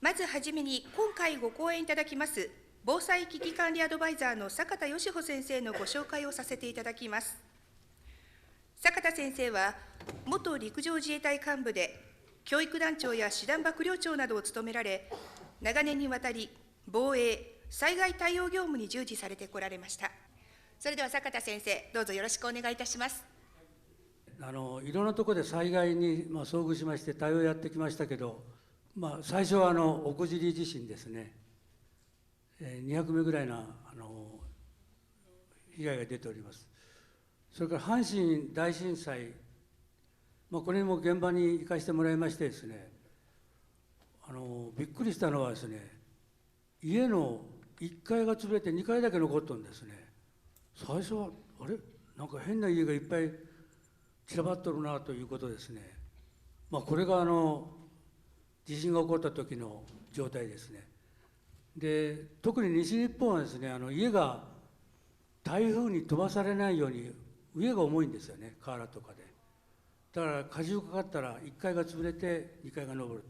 まずはじめに、今回ご講演いただきます、防災危機管理アドバイザーの坂田義穂先生のご紹介をさせていただきます。坂田先生は、元陸上自衛隊幹部で、教育団長や師団幕僚長などを務められ、長年にわたり、防衛、災害対応業務に従事されてこられました。それでは坂田先生、どうぞよろしくお願いいたします。いろんなところで災害に遭遇しまして対応やってきましたけど、最初は奥尻地震ですね、200名ぐらいの被害が出ております。それから阪神大震災、これも現場に行かせてもらいましてですね、びっくりしたのはですね、家の1階が潰れて2階だけ残ったんですね。最初はあれなんか変な家がいっぱい散らばっとるなということですね。これが地震が起こった時の状態ですね。で、特に西日本はですね、家が台風に飛ばされないように上が重いんですよね、瓦とかで。だから荷重かかったら1階が潰れて2階が上る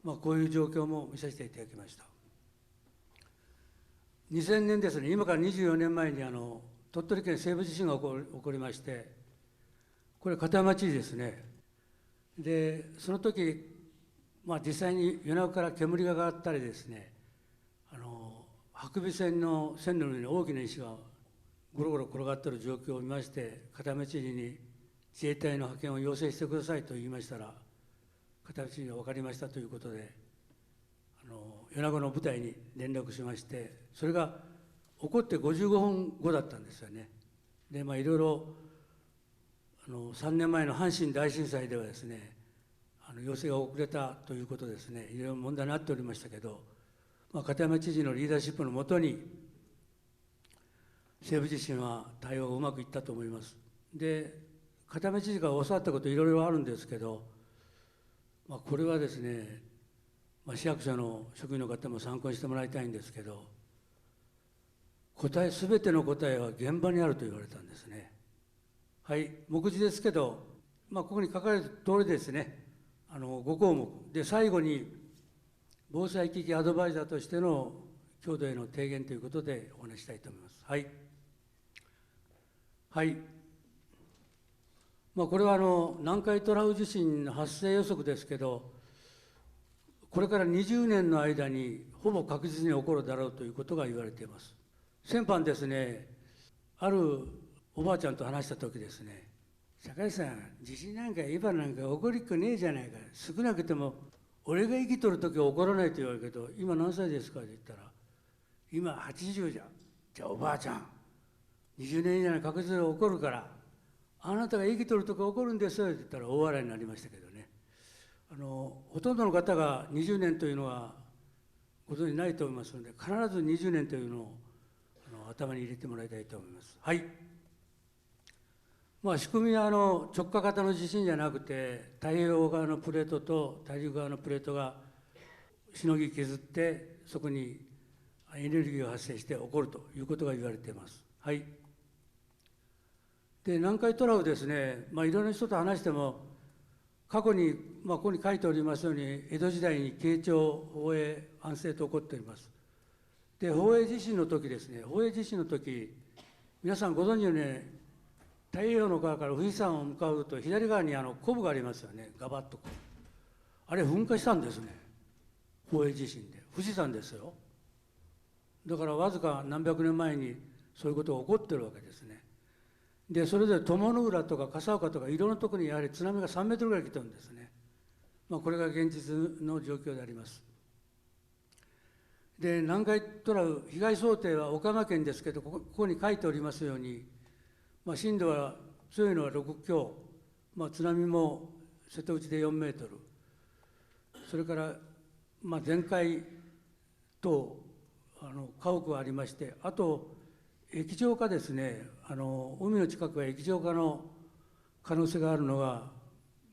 と、こういう状況も見させていただきました。2000年ですね、今から24年前に鳥取県西部地震が起こりまして、これ片山知事ですね。で、その時、実際に夜中から煙が上がったりですね、白尾線の線路の上に大きな石がゴロゴロ転がっている状況を見まして、片山知事に自衛隊の派遣を要請してくださいと言いましたら、片山知事が分かりましたということで、米子の部隊に連絡しまして、それが起こって55分後だったんですよね。で、いろいろ3年前の阪神大震災ではですね、要請が遅れたということですね、いろいろ問題になっておりましたけど、片山知事のリーダーシップのもとに、西部地震は対応がうまくいったと思います。で、片山知事が教わったこといろいろあるんですけど、これはですね、市役所の職員の方も参考にしてもらいたいんですけど、すべての答えは現場にあると言われたんですね。はい、目次ですけど、ここに書かれた通りですね、5項目で、最後に防災危機アドバイザーとしての郷土への提言ということでお話したいと思います。はい。はい。これは南海トラフ地震の発生予測ですけど、これから20年の間にほぼ確実に起こるだろうということが言われています。先般ですね、あるおばあちゃんと話した時ですね、坂井さん、地震なんか今なんか起こりっこねえじゃないか、少なくても俺が生きとる時は起こらないと言われるけど、今何歳ですかって言ったら、今80じゃ。じゃあおばあちゃん、20年以内に確実に起こるから、あなたが生きとる時は起こるんですよって言ったら大笑いになりましたけどね。ほとんどの方が20年というのはご存じないと思いますので、必ず20年というのを頭に入れてもらいたいと思います。はい。仕組みは直下型の地震じゃなくて、太平洋側のプレートと大陸側のプレートがしのぎ削って、そこにエネルギーが発生して起こるということが言われています。はい。で、南海トラフですね、いろんな人と話しても、過去に、ここに書いておりますように、江戸時代に慶長、宝永、安政と起こっております。で、宝永地震の時ですね、宝永地震の時、皆さんご存知のように、太平洋の側から富士山を向かうと、左側にコブがありますよね、ガバッとこう。あれ、噴火したんですね、宝永地震で。富士山ですよ。だからわずか何百年前にそういうことが起こってるわけですね。で、それで鞆の浦とか笠岡とかいろんなところにやはり津波が3メートルぐらい来てるんですね。これが現実の状況であります。で、南海トラフ被害想定は岡山県ですけど、ここに書いておりますように、震度は強いのは6強、津波も瀬戸内で4メートル、それから全壊等家屋がありまして、あと液状化ですね、海の近くは液状化の可能性があるのが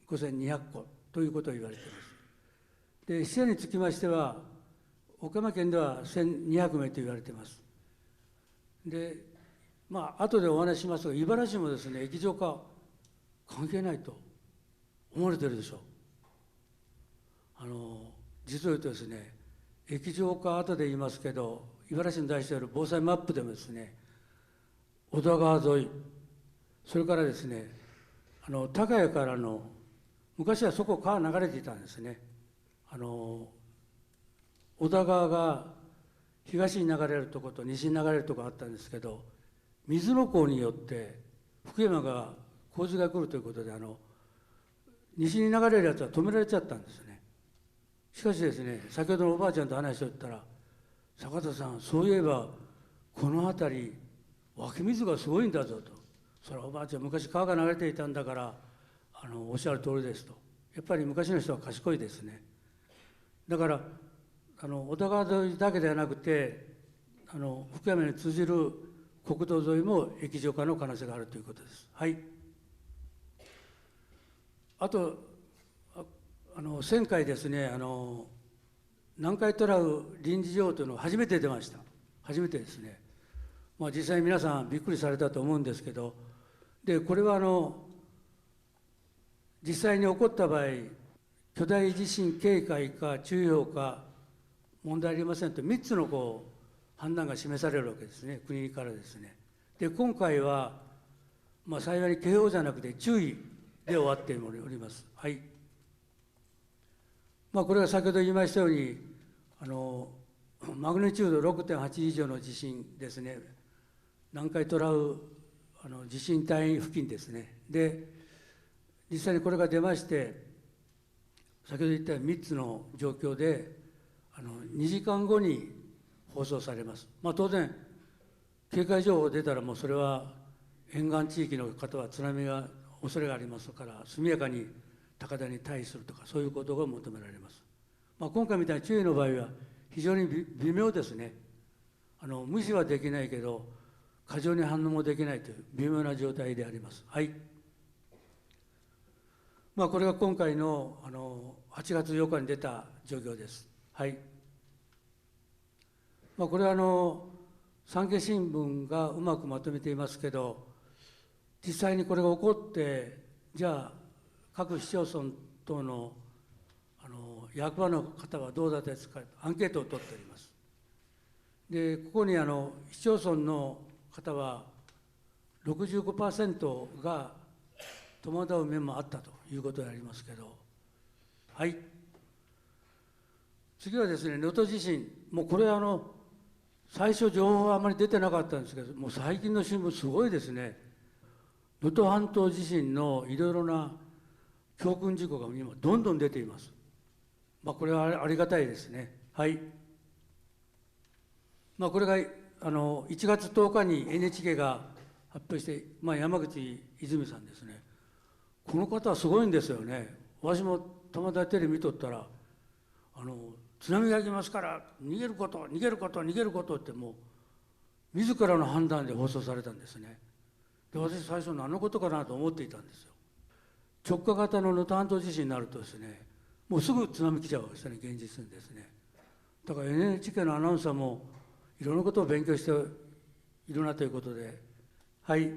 5200個ということを言われています。で、死者につきましては、岡山県では1200名と言われています。で、後でお話ししますが、茨城もですね、液状化関係ないと思われてるでしょう。実を言うとですね、液状化、後で言いますけど、茨城市に出している防災マップでもですね、小田川沿い、それからですね、高谷からの、昔はそこ川流れていたんですね。小田川が東に流れるところと西に流れるところがあったんですけど、水の港によって福山が洪水が来るということで、西に流れるやつは止められちゃったんですね。しかしですね、先ほどのおばあちゃんと話を言ったら、坂田さん、そういえばこの辺り湧き水がすごいんだぞと。それはおばあちゃん、昔川が流れていたんだからおっしゃる通りですと。やっぱり昔の人は賢いですね。だから小田川沿いだけではなくて福山に通じる国道沿いも液状化の可能性があるということです。はい。あと前回ですね、南海トラフ臨時情報というのが初めて出ました。初めてですね。実際皆さんびっくりされたと思うんですけど、でこれは実際に起こった場合、巨大地震警戒か注意報か問題ありませんと3つの判断が示されるわけですね、国からですね。で今回は、幸いに警報じゃなくて注意で終わっております。はい。これは先ほど言いましたようにマグニチュード 6.8 以上の地震ですね、南海トラフ地震帯付近ですね。で実際にこれが出まして、先ほど言った3つの状況で2時間後に放送されます。当然警戒情報が出たらもうそれは沿岸地域の方は津波が恐れがありますから速やかに高台に退避するとかそういうことが求められます。今回みたいに注意の場合は非常に微妙ですね。無視はできないけど過剰に反応もできないという微妙な状態であります。はい。これが今回の8月8日に出た状況です。はい。これは産経新聞がうまくまとめていますけど、実際にこれが起こってじゃあ各市町村等の役場の方はどうだったですか、アンケートを取っております。でここに市町村の方は 65% が戸惑う面もあったということでありますけど、はい。次はですね、能登地震、もうこれ最初情報はあまり出てなかったんですけど、もう最近の新聞すごいですね。能登半島地震のいろいろな教訓事項が今どんどん出ています。これはありがたいですね。はい。これが1月10日に NHK が発表して、山口泉さんですね。この方はすごいんですよね。私もたまたまテレビ見とったら津波が来ますから逃げること逃げること逃げることってもう自らの判断で放送されたんですね。で私最初何のことかなと思っていたんですよ。直下型の能登半島地震になるとですね、もうすぐ津波来ちゃうわけですね、現実にですね。だから NHK のアナウンサーもいろんなことを勉強しているなということで、はい。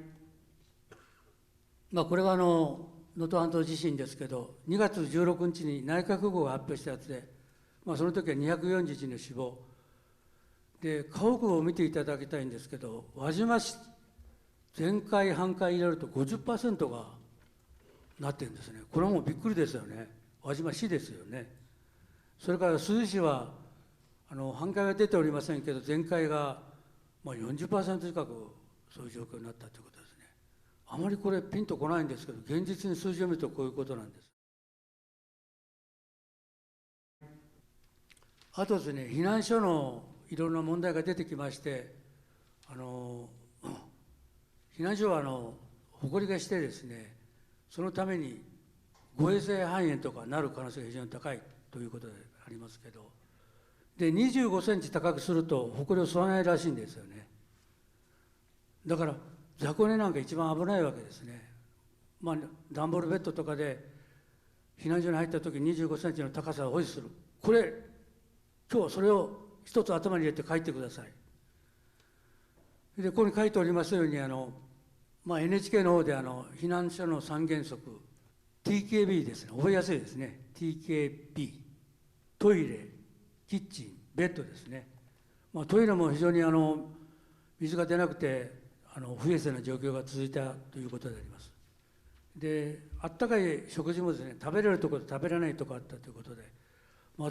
これは能登半島地震ですけど、2月16日に内閣府が発表したやつで、その時は241人の死亡で、家屋を見ていただきたいんですけど、輪島市全壊半壊入れると 50% がなってるんですね。これはもうびっくりですよね。輪島市ですよね。それから珠洲市は半壊は出ておりませんけど、全壊が40% 近くそういう状況になったということですね。あまりこれピンとこないんですけど、現実に数字を見るとこういうことなんです。あとですね、避難所のいろんな問題が出てきまして、避難所は埃がしてですね、そのために誤衛生肺炎とかなる可能性が非常に高いということでありますけど、で25センチ高くすると埃を吸わないらしいんですよね。だから雑魚寝なんか一番危ないわけですね。段ボールベッドとかで避難所に入った時に25センチの高さを保持する、これ今日はそれを一つ頭に入れて書いてください。でここに書いておりますようにNHK の方で避難所の3原則 TKB ですね、覚えやすいですね。 TKB トイレ、キッチン、ベッドですね。トイレも非常に水が出なくて不衛生な状況が続いたということであります。で、あったかい食事もですね、食べれるところと食べれないところあったということで、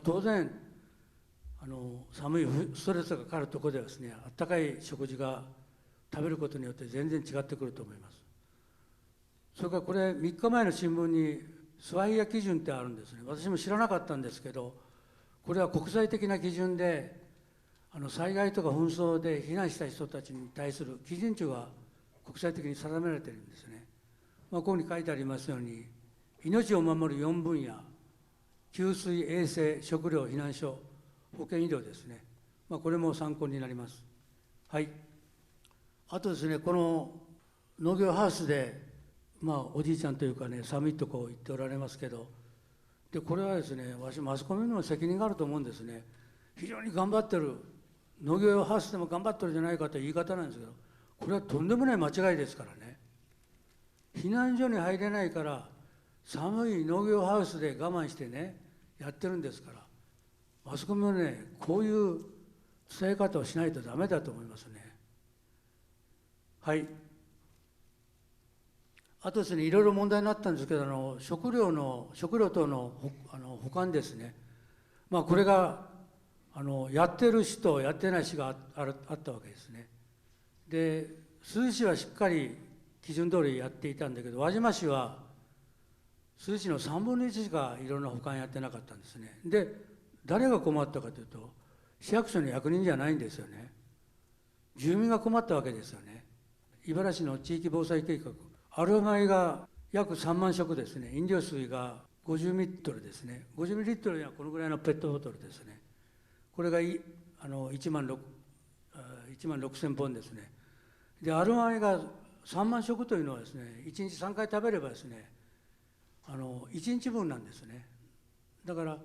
当然寒いストレスがかかるところではですね、あったかい食事が食べることによって全然違ってくると思います。それからこれ3日前の新聞にスワヒヤ基準ってあるんですね。私も知らなかったんですけど、これは国際的な基準で災害とか紛争で避難した人たちに対する基準値が国際的に定められているんですね。ここに書いてありますように、命を守る4分野、給水、衛生、食料、避難所、保健医療ですね。これも参考になります。はい。あとですね、この農業ハウスで、おじいちゃんというかね、寒いとこ言っておられますけど、で、これはですね、私、マスコミにも責任があると思うんですね。非常に頑張ってる、農業ハウスでも頑張ってるじゃないかという言い方なんですけど、これはとんでもない間違いですからね。避難所に入れないから、寒い農業ハウスで我慢してね、やってるんですから、マスコミはね、こういう伝え方をしないとダメだと思いますね。はい。あとですね、いろいろ問題になったんですけど、食料等の保管ですね。これがやってる市とやってない市があったわけですね。で、珠洲市はしっかり基準通りやっていたんだけど、輪島市は珠洲市の3分の1しかいろんな保管やってなかったんですね。で、誰が困ったかというと、市役所の役人じゃないんですよね。住民が困ったわけですよね。茨城市の地域防災計画、アルマイが約3万食ですね、飲料水が50ミリリットルですね、50ミリリットルにはこのぐらいのペットボトルですね、これが1万6000本ですね。で、アルマイが3万食というのはですね、1日3回食べればですね、1日分なんですね。だから、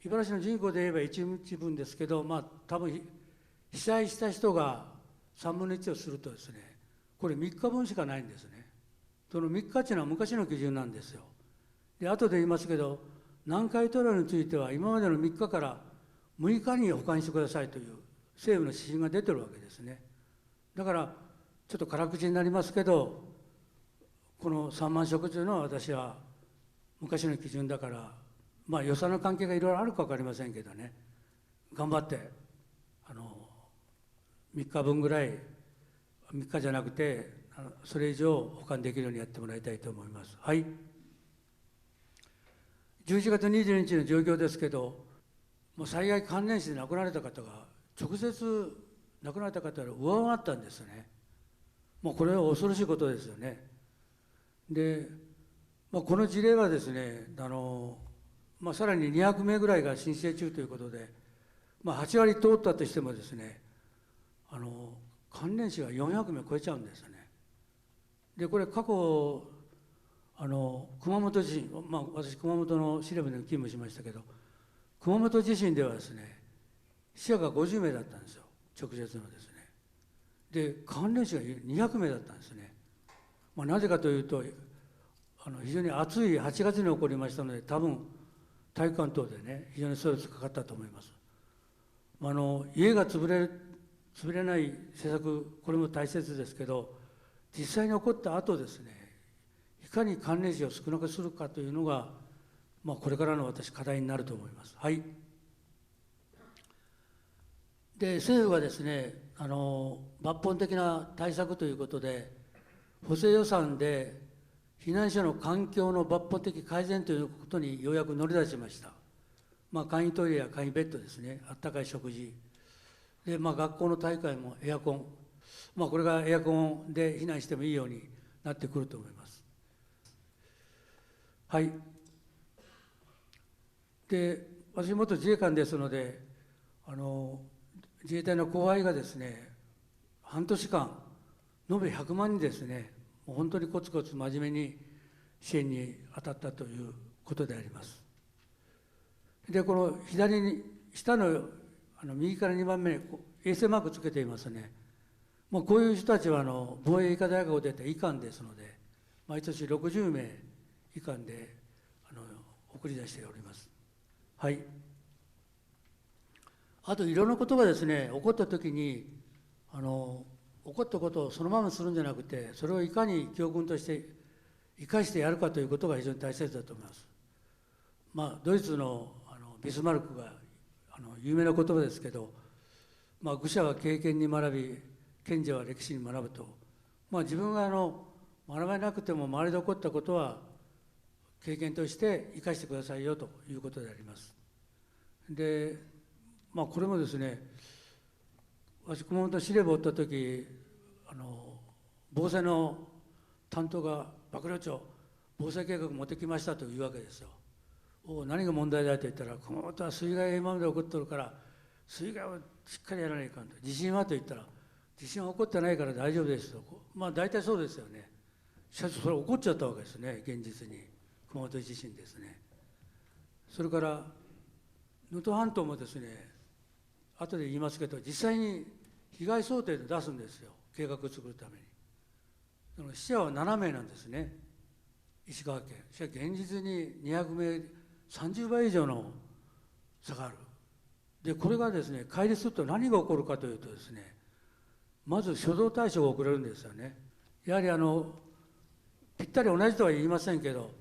茨城の人口で言えば1日分ですけど、多分被災した人が3分の1をするとですね、これ3日分しかないんですね。その3日っていうのは昔の基準なんですよ。で、後で言いますけど、南海トラフについては今までの3日から6日に保管してくださいという政府の指針が出てるわけですね。だから、ちょっと辛口になりますけど、この3万食というのは私は昔の基準だから、予算の関係がいろいろあるか分かりませんけどね、頑張って3日分ぐらい、3日じゃなくてそれ以上保管できるようにやってもらいたいと思います。はい。11月22日の状況ですけど、もう災害関連死で亡くなられた方が直接亡くなられた方より上回ったんですね。もうこれは恐ろしいことですよね。で、この事例はですね、さらに200名ぐらいが申請中ということで、8割通ったとしてもですね、関連死が400名超えちゃうんですよね。で、これ過去熊本地震、私熊本の司令部で勤務しましたけど、熊本地震ではですね、死者が50名だったんですよ、直接のですね。で、関連死が200名だったんですね。なぜかというと、非常に暑い8月に起こりましたので、多分体育館等でね、非常にストレスかかったと思います。家が潰れない政策、これも大切ですけど、実際に起こった後ですね、いかに関連死を少なくするかというのが、これからの私、課題になると思います。はい。で、政府はですね、抜本的な対策ということで、補正予算で避難者の環境の抜本的改善ということにようやく乗り出しました。簡易トイレや簡易ベッドですね、あったかい食事。で、学校の大会もエアコン。これがエアコンで避難してもいいようになってくると思います。はい。で、私、元自衛官ですので、自衛隊の後輩がですね、半年間、延べ100万人ですね、もう本当にコツコツ真面目に支援に当たったということであります。で、この左に、下の右から2番目に衛星マークつけていますね。もうこういう人たちは防衛医科大学を出た医官ですので、毎年60名医官で送り出しております。はい。あといろんなことがですね、起こった時に起こったことをそのままするんじゃなくて、それをいかに教訓として生かしてやるかということが非常に大切だと思います。ドイツのビスマルクが有名な言葉ですけど、愚者は経験に学び、賢者は歴史に学ぶと、自分が学べなくても周りで起こったことは経験として生かしてくださいよということであります。で、これもですね、私熊本司令部をおった時、防災の担当が幕僚長、防災計画持ってきましたというわけですよ。何が問題だと言ったら、熊本は水害が今まで起こってるから水害をしっかりやらないかんと。地震はと言ったら、地震は起こってないから大丈夫ですと。大体そうですよね。しかしそれ起こっちゃったわけですね、現実に。熊本地震ですね。それから能登半島もですね、後で言いますけど、実際に被害想定で出すんですよ、計画を作るために。死者は7名なんですね、石川県。しかし現実に200名、30倍以上の差がある。で、これがですね、乖離すると何が起こるかというとですね、まず初動対処が遅れるんですよね。やはりぴったり同じとは言いませんけど、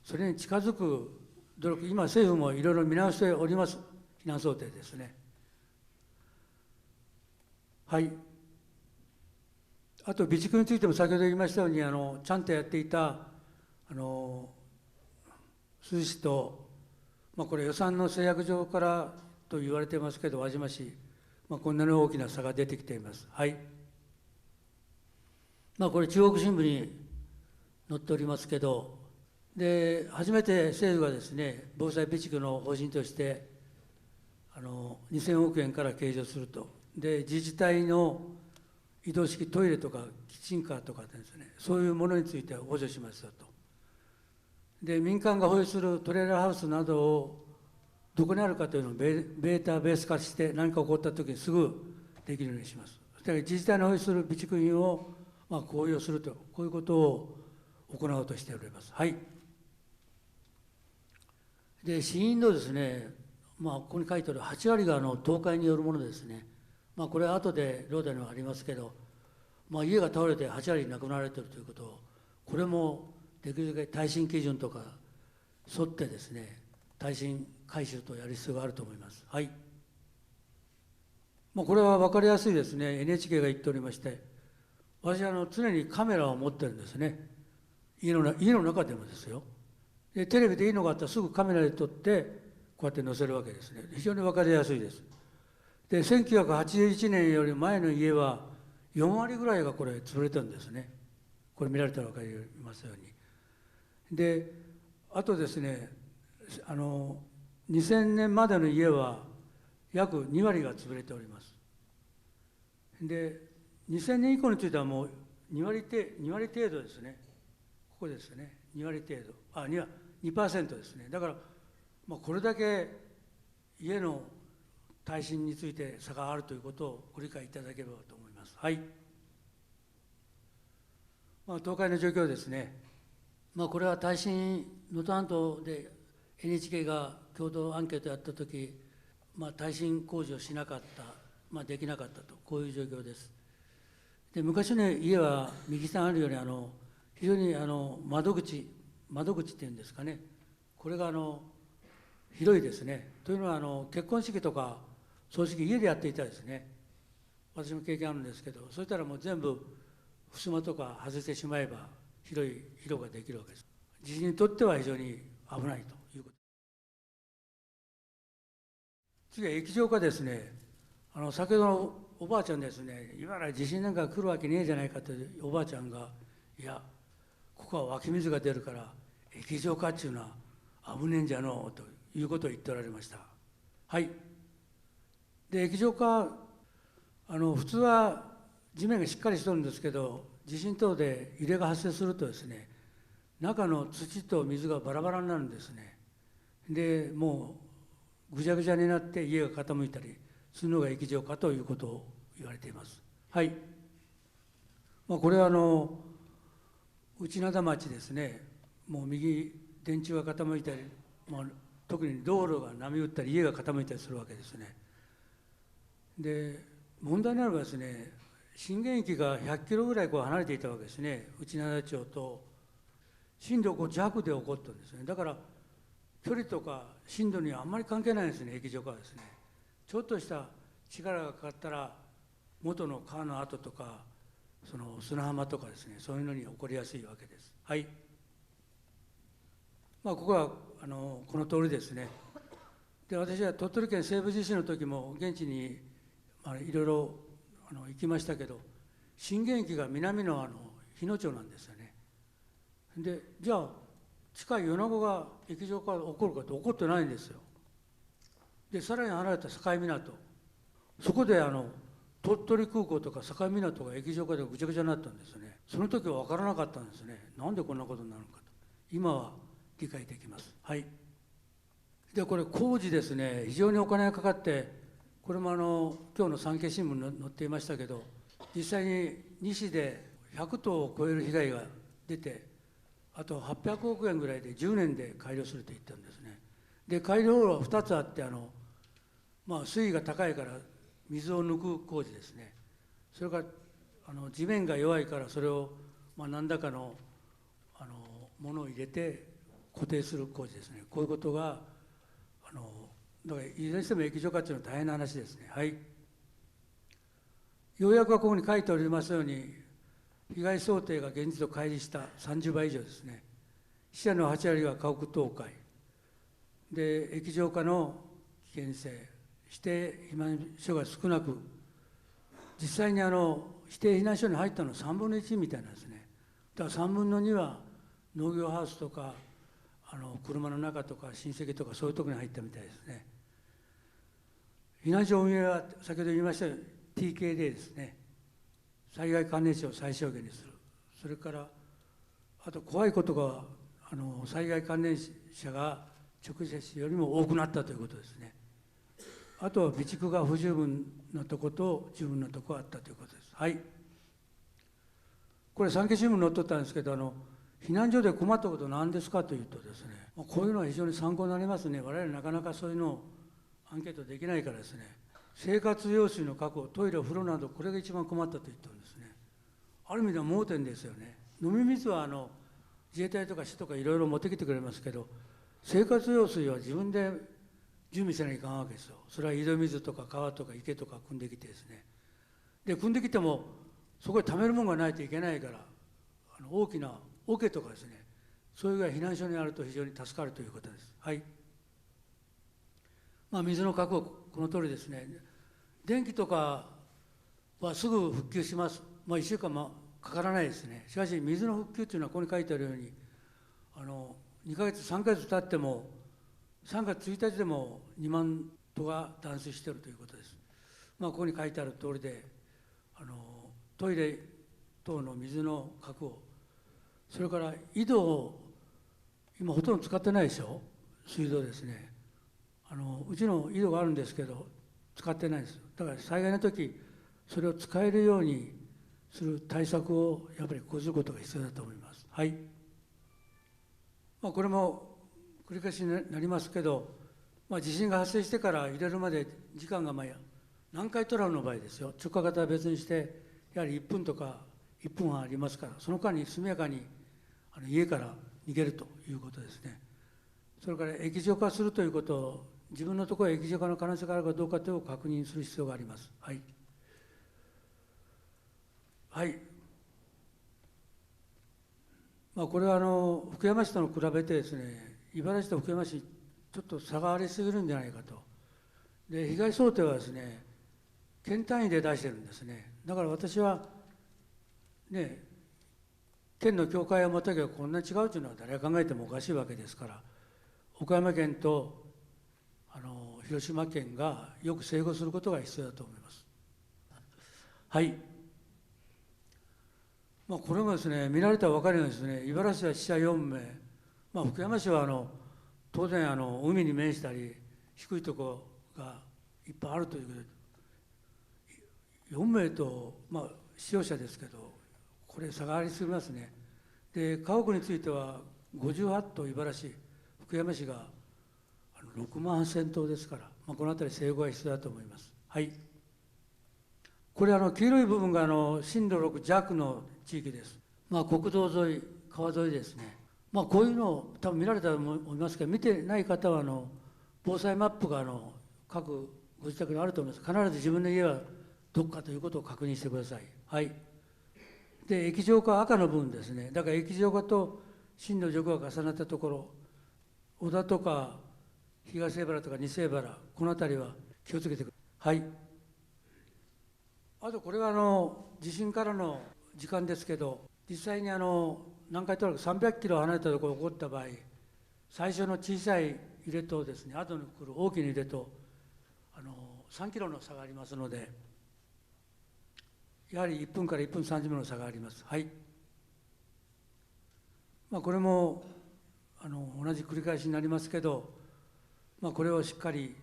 それに近づく努力、今政府もいろいろ見直しております、避難想定ですね。はい。あと備蓄についても先ほど言いましたように、ちゃんとやっていた珠洲市と、これ予算の制約上からと言われていますけど、輪島市、こんなに大きな差が出てきています。はい。これ中国新聞に載っておりますけど、で、初めて政府がですね、防災備蓄の方針として、2000億円から計上すると。で、自治体の移動式トイレとかキッチンカーとかですね、そういうものについては補助しますよと。で、民間が保有するトレーラーハウスなどをどこにあるかというのをデータベース化して、何か起こったときにすぐできるようにします。そして自治体の保有する備蓄品を公用すると、こういうことを行おうとしております。はい。で、死因のですね、ここに書いてある8割が倒壊によるものですね。これは後でローダにはありますけど、家が倒れて8割亡くなられているということを、これもできるだけ耐震基準とか沿ってですね、耐震改修とやる必要があると思います。はい。これは分かりやすいですね。NHK が言っておりまして、私は常にカメラを持ってるんですね。家の中でもですよ。で、テレビでいいのがあったらすぐカメラで撮って、こうやって載せるわけですね。非常に分かりやすいです。で、1981年より前の家は4割ぐらいがこれ潰れてるんですね。これ見られたら分かりますように。で、あとですね、2000年までの家は約2割が潰れております。で、2000年以降についてはもう2割程度ですね。ここですね。2割程度。2% ですね。だから、これだけ家の耐震について差があるということをご理解いただければと思います。はい。倒壊の状況ですね。これは耐震、能登半島で NHK が共同アンケートをやったとき、耐震工事をしなかった、できなかったと、こういう状況です。で、昔の家は右下にあるように非常に窓口っていうんですかね、これが広いですね。というのは結婚式とか葬式家でやっていたですね。私も経験あるんですけど、そうしたらもう全部襖とか外してしまえば広い広ができるわけです。地震にとっては非常に危ないということ。次は液状化ですね。先ほどのおばあちゃんですね、今から地震なんか来るわけねえじゃないかというおばあちゃんが、いや、ここは湧き水が出るから液状化っていうのは危ねえんじゃのうということを言っておられました。はい。で、液状化、普通は地面がしっかりしてるんですけど、地震等で揺れが発生するとですね、中の土と水がバラバラになるんですね。で、もうぐちゃぐちゃになって家が傾いたりするのが液状化ということを言われています。はい。これは内灘町ですね、もう右電柱が傾いたり、特に道路が波打ったり家が傾いたりするわけですね。で、問題なのはですね、震源域が100キロぐらい離れていたわけですね、内灘町と。震度5弱で起こったんですね。だから距離とか震度にはあんまり関係ないんですね、液状化はですね。ちょっとした力がかかったら、元の川の跡とか、その砂浜とかですね、そういうのに起こりやすいわけです。はい。ここはこの通りですね。で、私は鳥取県西部地震の時も現地にいろいろ行きましたけど、震源域が南の日野町なんですよね。で、じゃあ近い米子が液状化が起こるかって起こってないんですよ。で、さらに離れた境港、そこで鳥取空港とか境港が液状化でぐちゃぐちゃになったんですよね。その時は分からなかったんですね。なんでこんなことになるのかと。今は理解できます。はい。で、これ工事ですね、非常にお金がかかって、これも今日の産経新聞に載っていましたけど、実際に西で100棟を超える被害が出て、あと800億円ぐらいで10年で改良すると言ったんですね。で、改良は2つあって、水位が高いから水を抜く工事ですね。それから地面が弱いからそれを何らかのものを入れて固定する工事ですね。こういうことがだからいずれにしても液状化というのは大変な話ですね。はい。ようやくはここに書いておりますように、被害想定が現実と乖離した30倍以上ですね。死者の8割は家屋倒壊で、液状化の危険性、指定避難所が少なく、実際に指定避難所に入ったのは3分の1みたいなんですね。だから3分の2は農業ハウスとか車の中とか親戚とかそういうところに入ったみたいですね。避難所運営は先ほど言いましたように TKD ですね。災害関連死を最小限にする。それからあと怖いことが災害関連者が直接死よりも多くなったということですね。あとは備蓄が不十分なところと十分なところがあったということです。はい。これ産経新聞に載っとったんですけど避難所で困ったことは何ですかというとですね、こういうのは非常に参考になりますね。我々なかなかそういうのをアンケートできないからですね、生活用水の確保、トイレ、お風呂など、これが一番困ったと言ったんですね。ある意味では盲点ですよね。飲み水は自衛隊とか市とかいろいろ持ってきてくれますけど、生活用水は自分で準備せないかんわけですよ。それは井戸水とか川とか池とか汲んできてですね。で、汲んできても、そこで貯めるものがないといけないから、大きな桶とかですね、そういうが避難所にあると非常に助かるということです。はい。水の確保、この通りですね。電気とかはすぐ復旧します。1週間もかからないですね。しかし、水の復旧というのは、ここに書いてあるように、2ヶ月、3ヶ月経っても、3月1日でも2万戸が断水しているということです。ここに書いてある通りで、トイレ等の水の確保、それから井戸を今ほとんど使ってないでしょ、水道ですね。うちの井戸があるんですけど、使ってないです。だから災害の時、それを使えるようにする対策をやっぱり講ずることが必要だと思います。はい。これも繰り返しになりますけど、地震が発生してから入れるまで時間が南海トラフの場合ですよ、直下型は別にして、やはり1分とか1分半ありますから、その間に速やかに家から逃げるということですね。それから液状化するということを、自分のところへ液状化の可能性があるかどうかというのを確認する必要があります。はい。はい。これは福山市との比べてですね、茨城と福山市、ちょっと差がありすぎるんじゃないかと。で、被害想定はですね、県単位で出してるんですね。だから私は、ね、県の境界をまたげばこんなに違うというのは誰が考えてもおかしいわけですから、岡山県と広島県がよく整合することが必要だと思います。はい。これもですね、見られたら分かるようにですね、茨城市は死者4名、福山市は当然海に面したり低いところがいっぱいあるということで、4名と、死傷者ですけど、これ差がありすぎますね。で、家屋については58棟茨城市、福山市が6万8000棟ですから、このあたり整合が必要だと思います。はい。これ黄色い部分が震度6弱の地域です。国道沿い、川沿いですね。こういうのを多分見られたと思いますけど、見てない方は防災マップが各ご自宅にあると思います。必ず自分の家はどこかということを確認してください。はい。で、液状化は赤の部分ですね。だから液状化と震度6が重なったところ、小田とか東江原とか西江原、この辺りは気をつけてください。はい。あとこれは地震からの時間ですけど、実際に南海トラフ300キロ離れたところで起こった場合、最初の小さい揺れとですね、後に来る大きな揺れと3キロの差がありますので、やはり1分から1分30秒の差があります。はい。これも同じ繰り返しになりますけど、これをしっかり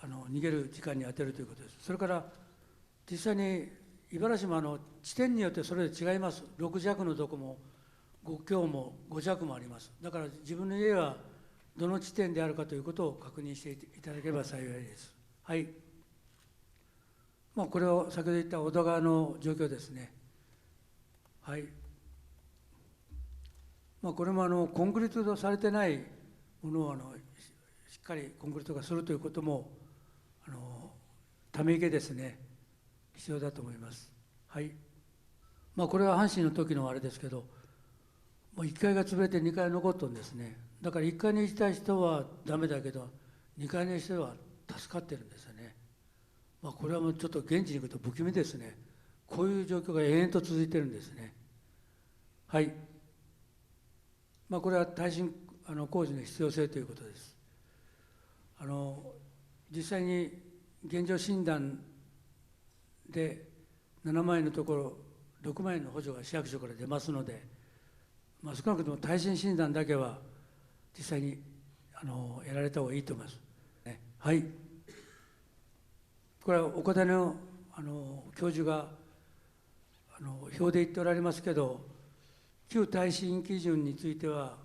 逃げる時間に当てるということです。それから実際に茨城も地点によってそれぞれ違います。6弱のとこも5強も5弱もあります。だから自分の家はどの地点であるかということを確認していただければ幸いです。はい。これを先ほど言った小田川の状況ですね。はい。これもコンクリートされてないものをしっかりコンクリート化するということもため池ですね、必要だと思います。はい。これは阪神の時のあれですけど、もう1階が潰れて2階残ったんですね。だから1階にいた人はダメだけど、2階の人は助かってるんですよね。これはもうちょっと現地に行くと不気味ですね。こういう状況が延々と続いてるんですね。はい。これは耐震工事の必要性ということです。実際に現状診断で7万円のところ6万円の補助が市役所から出ますので、少なくとも耐震診断だけは実際にやられた方がいいと思います。はい。これは岡田の教授が表で言っておられますけど、旧耐震基準については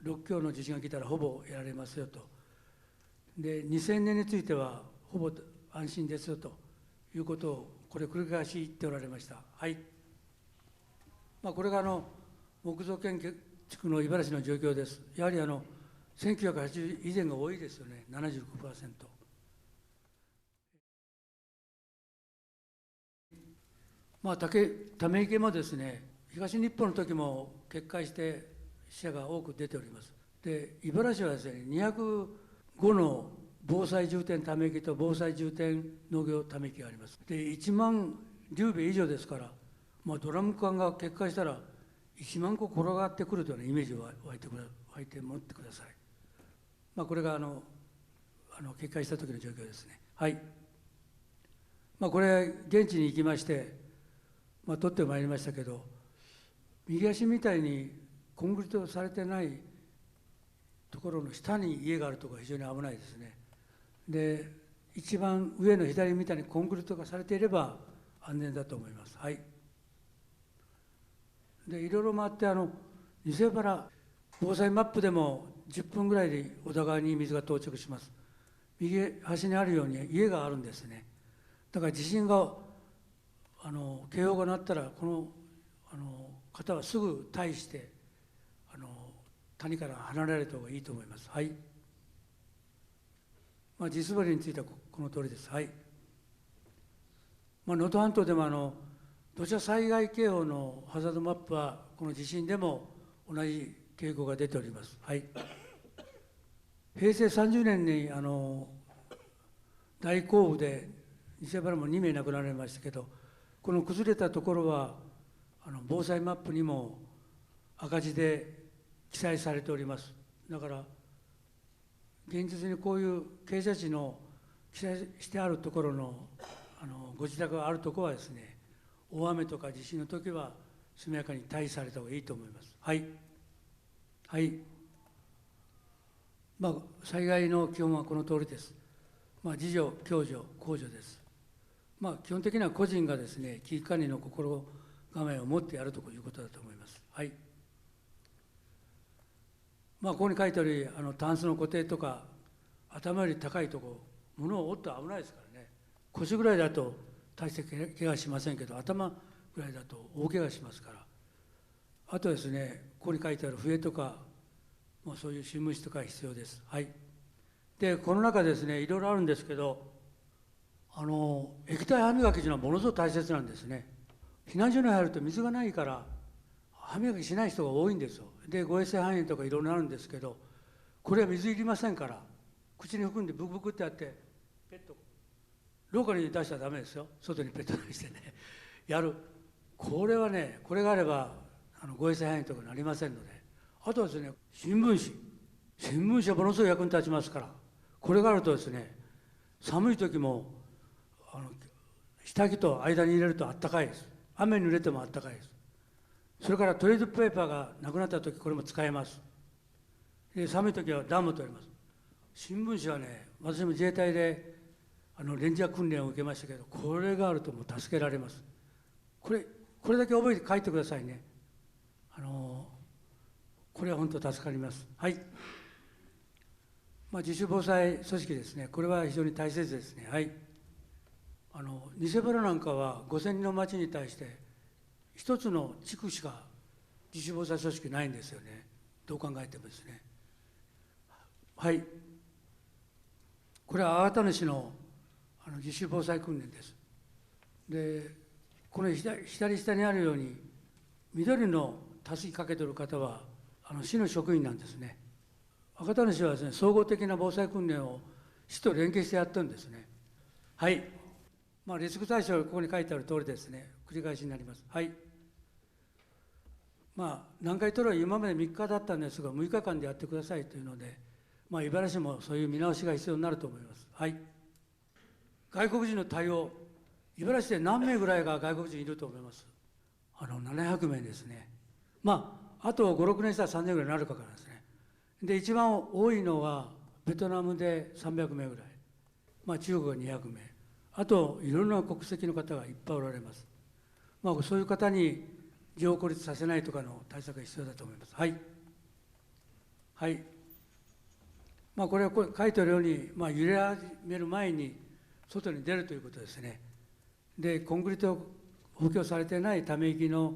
6強の地震が来たらほぼやられますよと。で、2000年についてはほぼ安心ですよということをこれ繰り返し言っておられました。はい。これが木造建築の茨城の状況です。やはり1980以前が多いですよね、76%。ため池もですね、東日本の時も決壊して死者が多く出ております。で、茨城はですね、205の防災重点ため池と防災重点農業ため池があります。で、1万立米以上ですから、ドラム缶が決壊したら1万個転がってくるというようなイメージを湧いて持ってください。これが決壊した時の状況ですね。はい。これ現地に行きまして撮ってまいりましたけど、右足みたいにコンクリートされてないところの下に家があるところが非常に危ないですね。で、一番上の左みたいにコンクリートがされていれば安全だと思います。はい。で、いろいろ回って西江原防災マップでも10分ぐらいで小田川に水が到着します。右端にあるように家があるんですね。だから地震が警報が鳴ったらこの方はすぐ退して谷から離れられた方がいいと思います。はい。地滑りについてはこの通りです。はい。能登半島でも土砂災害警報のハザードマップはこの地震でも同じ傾向が出ております。はい。平成30年に大降雨で西江原も2名亡くなられましたけど、この崩れたところは防災マップにも赤字で記載されております。だから現実にこういう傾斜地の記載してあるところのご自宅があるところはですね、大雨とか地震の時は速やかに退避された方がいいと思います。はい。はい。災害の基本はこの通りです。自助、共助、公助です。基本的には個人がですね、危機管理の心構えを持ってやるということだと思います。はい。ここに書いてあるタンスの固定とか、頭より高いところ、物を折って危ないですからね、腰ぐらいだと大して怪我しませんけど、頭ぐらいだと大怪我しますから。あとですね、ここに書いてある笛とか、そういう新聞紙とか必要です。はい。で、この中ですね、いろいろあるんですけど、液体歯磨きというのはものすごく大切なんですね。避難所に入ると水がないから歯磨きしない人が多いんですよ。で、誤嚥性肺炎とかいろいろあるんですけど、これは水いりませんから、口に含んでブクブクってやってペット廊下に出したらダメですよ。外にペット出してねやる。これはね、これがあれば誤嚥性肺炎とかになりませんので。あとはですね、新聞紙はものすごい役に立ちますから、これがあるとですね、寒い時も下着と間に入れるとあったかいです。雨に濡れてもあったかいです。それからトイレットペーパーがなくなった時、これも使えます。で、寒い時は暖も取れます。新聞紙はね、私も自衛隊でレンジャー訓練を受けましたけど、これがあるともう助けられます。これだけ覚えて書いてくださいね。これは本当助かります。はい。自主防災組織ですね。これは非常に大切ですね。はい。偽原なんかは5000人の町に対して一つの地区しか自主防災組織ないんですよね。どう考えてもですね。はい。これは粟田主の自主防災訓練です。で、この左下にあるように緑のたすきかけてる方は市の職員なんですね。粟田主はですね、総合的な防災訓練を市と連携してやってるんですね。はい。リスク対象はここに書いてある通りですね。繰り返しになります。はい。南海トラフ今まで3日だったんですが、6日間でやってくださいというので、茨城市もそういう見直しが必要になると思います。はい。外国人の対応、茨城市で何名ぐらいが外国人いると思います？700名ですね。あと5、6年したら3000名ぐらいになるかからですね。で、一番多いのはベトナムで300名ぐらい、中国が200名、あといろんな国籍の方がいっぱいおられます。そういう方に情報孤立させないとかの対策が必要だと思います。はい。はい。これは書いてあるように、揺れ始める前に外に出るということですね。で、コンクリート補強されてないため池の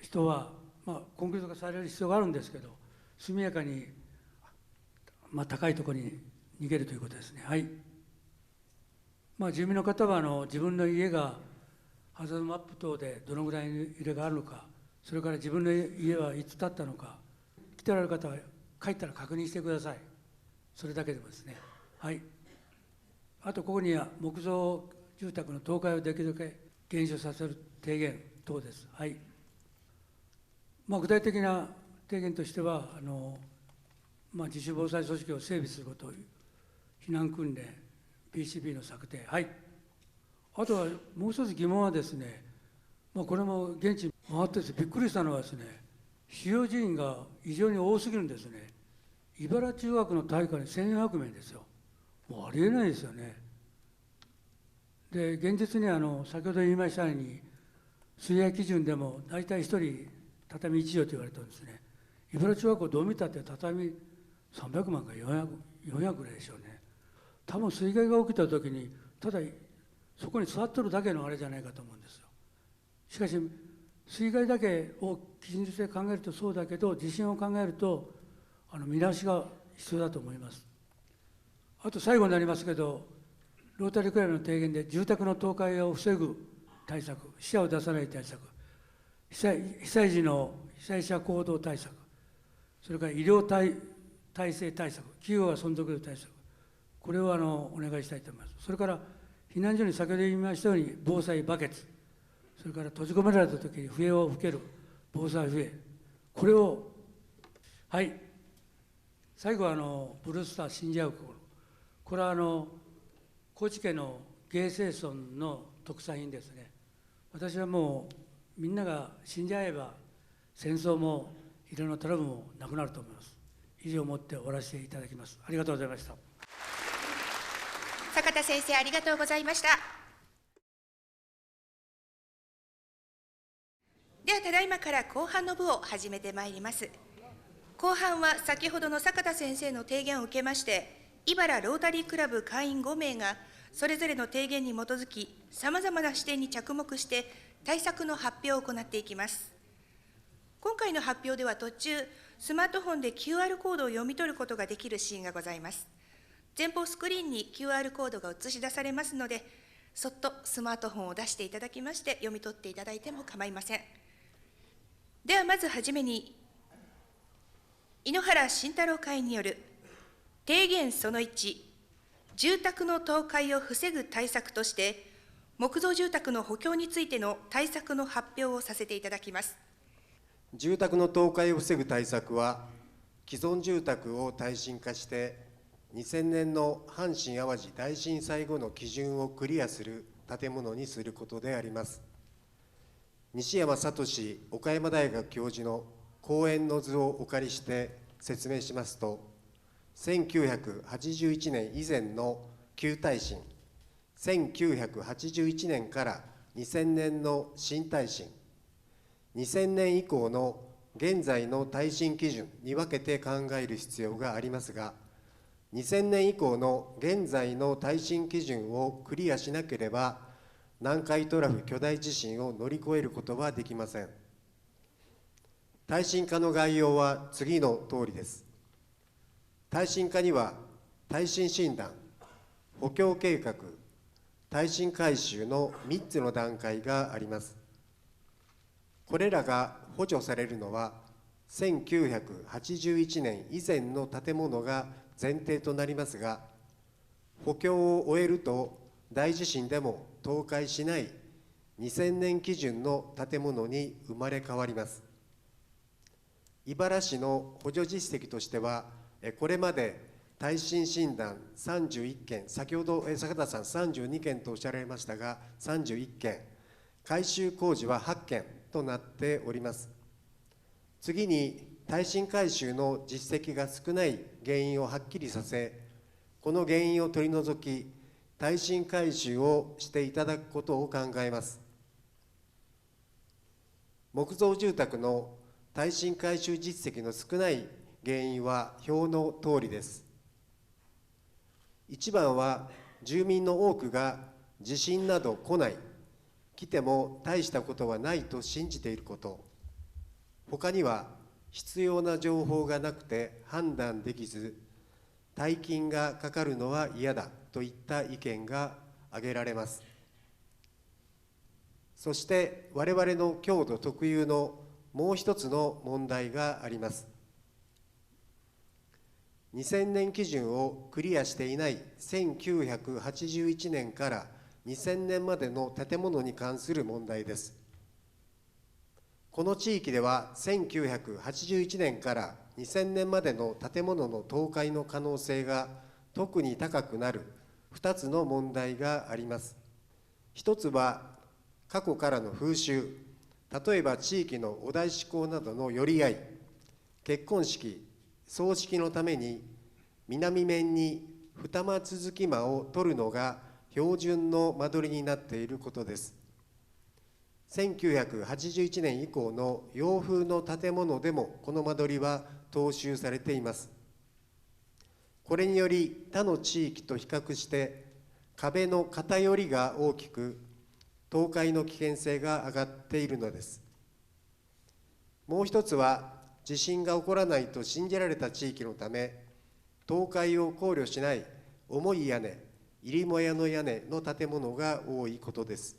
人は、コンクリートがされる必要があるんですけど、速やかに、高いところに逃げるということですね。はい。住民の方は自分の家がハザードマップ等でどのぐらいの揺れがあるのか、それから自分の家はいつ建ったのか、来ておられる方は帰ったら確認してください。それだけでもですね。はい。あとここには木造住宅の倒壊をできるだけ減少させる提言等です。はい。具体的な提言としては自主防災組織を整備すること、避難訓練、PCB の策定。はい。あとはもう一つ疑問はですね、これも現地に回ってびっくりしたのはですね、収容人員が異常に多すぎるんですね。茨中学の体育館に1400名ですよ。もうありえないですよね。で、現実に先ほど言いましたように、水害基準でも大体1人畳1畳と言われたんですね。茨中学校どう見たって畳300万か400ぐらいでしょうね。多分水害が起きた時に、ただそこに座っとるだけのあれじゃないかと思うんですよ。しかし、水害だけを基準として考えるとそうだけど、地震を考えると、見直しが必要だと思います。あと最後になりますけど、ロータリークラブの提言で住宅の倒壊を防ぐ対策、死者を出さない対策、被災時の被災者行動対策、それから医療体制対策、企業が存続する対策、これをお願いしたいと思います。それから避難所に先ほど言いましたように防災バケツ、それから閉じ込められた時に笛を吹ける防災笛、これを、はい。最後はブルースター死んじゃう心。これは高知県の芸生村の特産品ですね。私はもうみんなが死んじゃえば戦争もいろんなトラブルもなくなると思います。以上をもって終わらせていただきます。ありがとうございました。坂田先生、ありがとうございました。ではただいまから後半の部を始めてまいります。後半は先ほどの坂田先生の提言を受けまして、茨ロータリークラブ会員5名がそれぞれの提言に基づき、さまざまな視点に着目して、対策の発表を行っていきます。今回の発表では途中、スマートフォンで QR コードを読み取ることができるシーンがございます。前方スクリーンに QR コードが映し出されますので、そっとスマートフォンを出していただきまして、読み取っていただいても構いません。ではまずはじめに、井ノ原慎太郎会員による提言その1、住宅の倒壊を防ぐ対策として、木造住宅の補強についての対策の発表をさせていただきます。住宅の倒壊を防ぐ対策は、既存住宅を耐震化して、2000年の阪神・淡路大震災後の基準をクリアする建物にすることであります。西山聡岡山大学教授の講演の図をお借りして説明しますと、1981年以前の旧耐震、1981年から2000年の新耐震、2000年以降の現在の耐震基準に分けて考える必要がありますが、2000年以降の現在の耐震基準をクリアしなければ、南海トラフ巨大地震を乗り越えることはできません。耐震化の概要は次のとおりです。耐震化には、耐震診断、補強計画、耐震改修の3つの段階があります。これらが補助されるのは、1981年以前の建物が前提となりますが、補強を終えると大地震でも倒壊しない2000年基準の建物に生まれ変わります。茨城市の補助実績としては、これまで耐震診断31件、先ほど坂田さん32件とおっしゃられましたが、31件、改修工事は8件となっております。次に、耐震改修の実績が少ない原因をはっきりさせ、この原因を取り除き、耐震改修をしていただくことを考えます。木造住宅の耐震改修実績の少ない原因は表のとおりです。1番は、住民の多くが地震など来ない、来ても大したことはないと信じていること、他には、必要な情報がなくて判断できず、大金がかかるのは嫌だといった意見が挙げられます。そして我々の郷土特有のもう一つの問題があります。2000年基準をクリアしていない1981年から2000年までの建物に関する問題です。この地域では1981年から2000年までの建物の倒壊の可能性が特に高くなる2つの問題があります。一つは過去からの風習、例えば地域のお代執行などの寄り合い、結婚式、葬式のために南面に二間続き間を取るのが標準の間取りになっていることです。1981年以降の洋風の建物でもこの間取りは踏襲されています。これにより他の地域と比較して壁の偏りが大きく、倒壊の危険性が上がっているのです。もう一つは、地震が起こらないと信じられた地域のため、倒壊を考慮しない重い屋根、入り母屋の屋根の建物が多いことです。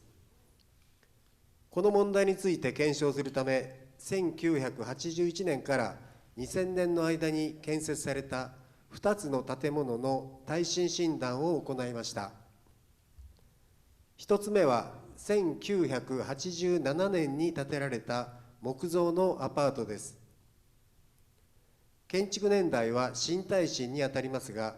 この問題について検証するため、1981年から2000年の間に建設された2つの建物の耐震診断を行いました。1つ目は、1987年に建てられた木造のアパートです。建築年代は新耐震にあたりますが、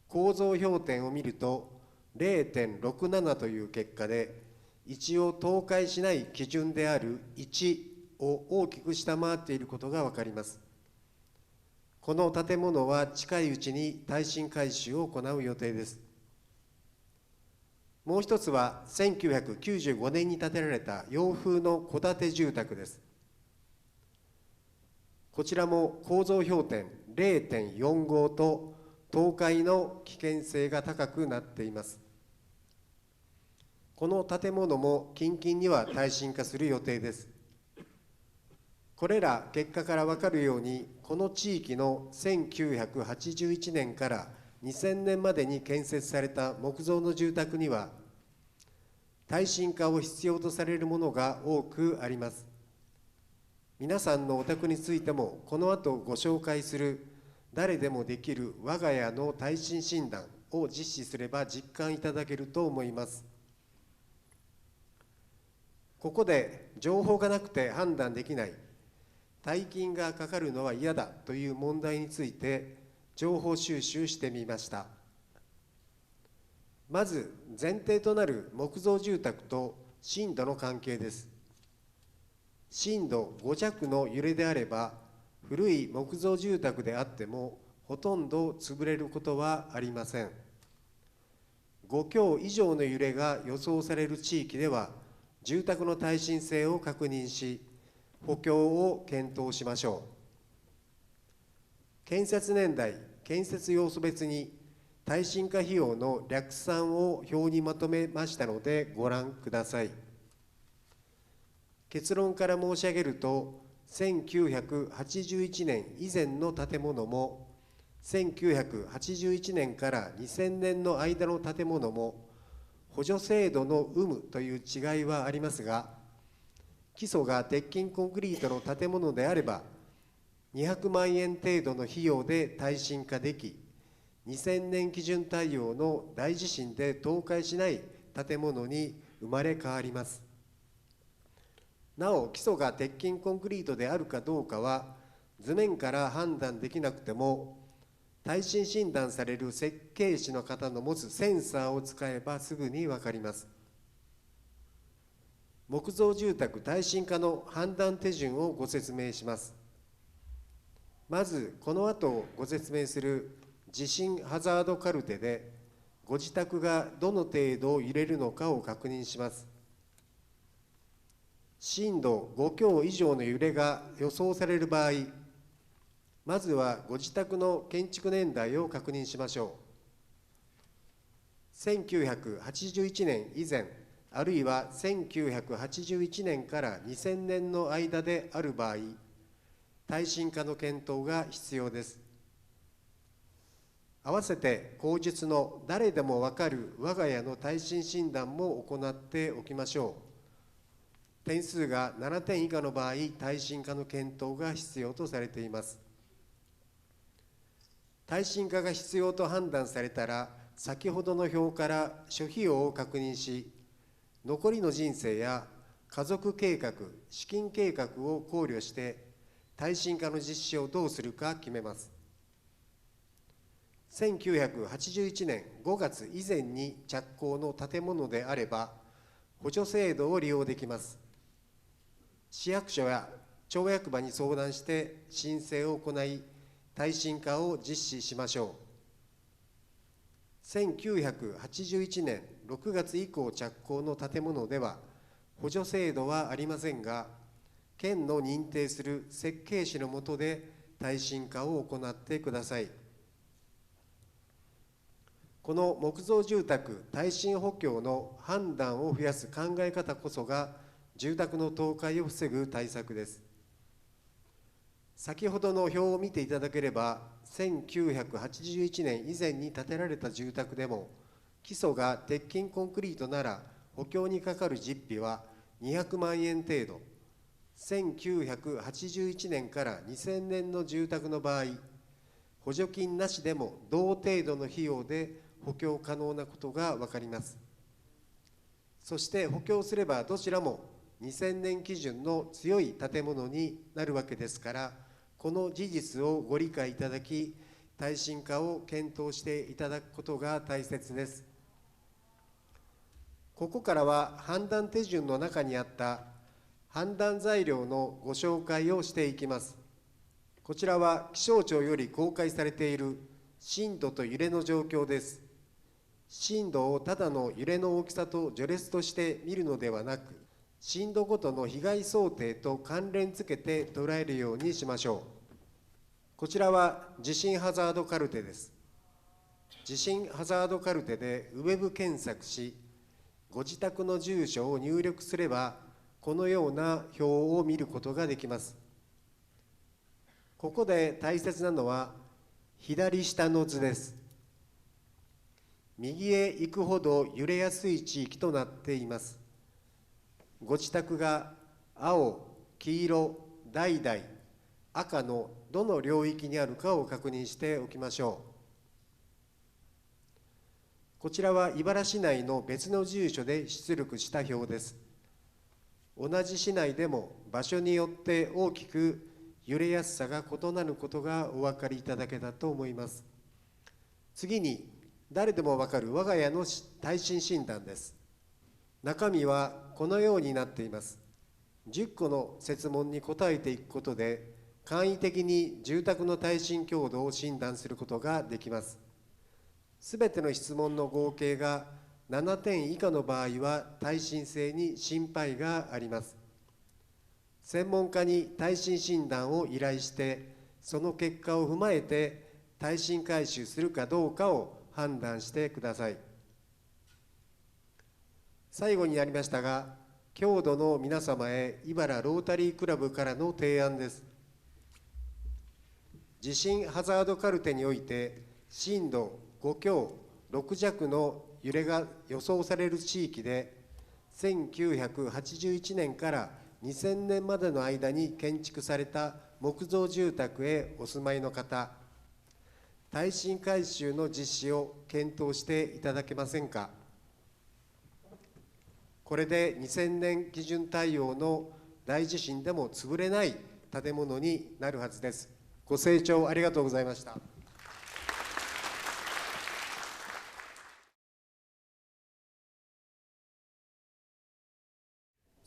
構造評点を見ると 0.67 という結果で、一応倒壊しない基準である1を大きく下回っていることが分かります。この建物は近いうちに耐震改修を行う予定です。もう一つは1995年に建てられた洋風の戸建て住宅です。こちらも構造評点 0.45 と倒壊の危険性が高くなっています。この建物も近々には耐震化する予定です。これら結果から分かるように、この地域の1981年から2000年までに建設された木造の住宅には、耐震化を必要とされるものが多くあります。皆さんのお宅についても、この後ご紹介する誰でもできる我が家の耐震診断を実施すれば実感いただけると思います。ここで情報がなくて判断できない、大金がかかるのは嫌だという問題について情報収集してみました。まず前提となる木造住宅と震度の関係です。震度5弱の揺れであれば、古い木造住宅であってもほとんど潰れることはありません。5強以上の揺れが予想される地域では、住宅の耐震性を確認し、補強を検討しましょう。建設年代、建設要素別に耐震化費用の略算を表にまとめましたのでご覧ください。結論から申し上げると、1981年以前の建物も、1981年から2000年の間の建物も、補助制度の有無という違いはありますが、基礎が鉄筋コンクリートの建物であれば、200万円程度の費用で耐震化でき、2000年基準対応の大地震で倒壊しない建物に生まれ変わります。なお、基礎が鉄筋コンクリートであるかどうかは、図面から判断できなくても、耐震診断される設計士の方の持つセンサーを使えばすぐに分かります。木造住宅耐震化の判断手順をご説明します。まず、この後ご説明する地震ハザードカルテで、ご自宅がどの程度揺れるのかを確認します。震度5強以上の揺れが予想される場合、まずはご自宅の建築年代を確認しましょう。1981年以前、あるいは1981年から2000年の間である場合、耐震化の検討が必要です。合わせて口述の誰でも分かる我が家の耐震診断も行っておきましょう。点数が7点以下の場合、耐震化の検討が必要とされています。耐震化が必要と判断されたら、先ほどの表から諸費用を確認し、残りの人生や家族計画、資金計画を考慮して、耐震化の実施をどうするか決めます。1981年5月以前に着工の建物であれば、補助制度を利用できます。市役所や町役場に相談して申請を行い、耐震化を実施しましょう。1981年6月以降着工の建物では、補助制度はありませんが、県の認定する設計士の下で耐震化を行ってください。この木造住宅耐震補強の判断を増やす考え方こそが、住宅の倒壊を防ぐ対策です。先ほどの表を見ていただければ、1981年以前に建てられた住宅でも、基礎が鉄筋コンクリートなら補強にかかる実費は200万円程度、1981年から2000年の住宅の場合、補助金なしでも同程度の費用で補強可能なことが分かります。そして補強すればどちらも2000年基準の強い建物になるわけですから、この事実をご理解いただき、耐震化を検討していただくことが大切です。ここからは判断手順の中にあった判断材料のご紹介をしていきます。こちらは気象庁より公開されている震度と揺れの状況です。震度をただの揺れの大きさと序列として見るのではなく、震度ごとの被害想定と関連付けて捉えるようにしましょう。こちらは地震ハザードカルテです。地震ハザードカルテでウェブ検索し、ご自宅の住所を入力すれば、このような表を見ることができます。ここで大切なのは、左下の図です。右へ行くほど揺れやすい地域となっています。ご自宅が青、黄色、橙、赤のどの領域にあるかを確認しておきましょう。こちらは茨城市内の別の住所で出力した表です。同じ市内でも場所によって大きく揺れやすさが異なることがお分かりいただけたと思います。次に、誰でも分かる我が家の耐震診断です。中身はこのようになっています。10個の設問に答えていくことで、簡易的に住宅の耐震強度を診断することができます。すべての質問の合計が7点以下の場合は耐震性に心配があります。専門家に耐震診断を依頼して、その結果を踏まえて耐震改修するかどうかを判断してください。最後になりましたが、郷土の皆様へ茨ロータリークラブからの提案です。地震ハザードカルテにおいて、震度5強6弱の揺れが予想される地域で、1981年から2000年までの間に建築された木造住宅へお住まいの方、耐震改修の実施を検討していただけませんか。これで2000年基準対応の大地震でも潰れない建物になるはずです。ご清聴ありがとうございました。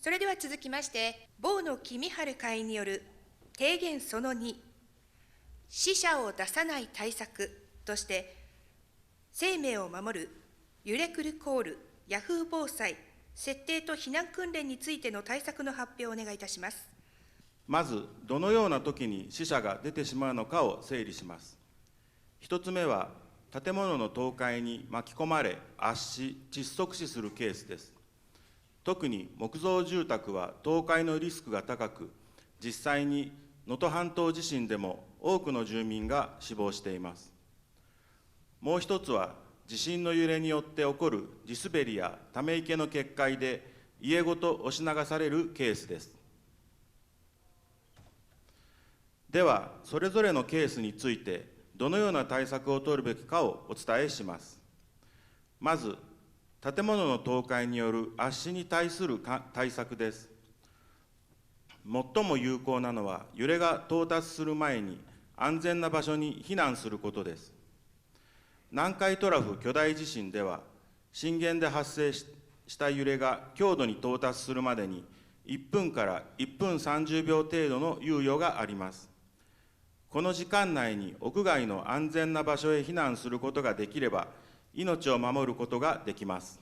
それでは続きまして、坊野公春会員による提言その2、死者を出さない対策として、生命を守る揺れ来るコール、ヤフー防災、設定と避難訓練についての対策の発表をお願いいたします。まず、どのような時に死者が出てしまうのかを整理します。一つ目は、建物の倒壊に巻き込まれ、圧死、窒息死するケースです。特に木造住宅は倒壊のリスクが高く、実際に能登半島地震でも多くの住民が死亡しています。もう一つは、地震の揺れによって起こる地滑りやため池の決壊で家ごと押し流されるケースです。では、それぞれのケースについてどのような対策を取るべきかをお伝えします。まず、建物の倒壊による圧死に対する対策です。最も有効なのは、揺れが到達する前に安全な場所に避難することです。南海トラフ巨大地震では、震源で発生した揺れが強度に到達するまでに1分から1分30秒程度の猶予があります。この時間内に屋外の安全な場所へ避難することができれば、命を守ることができます。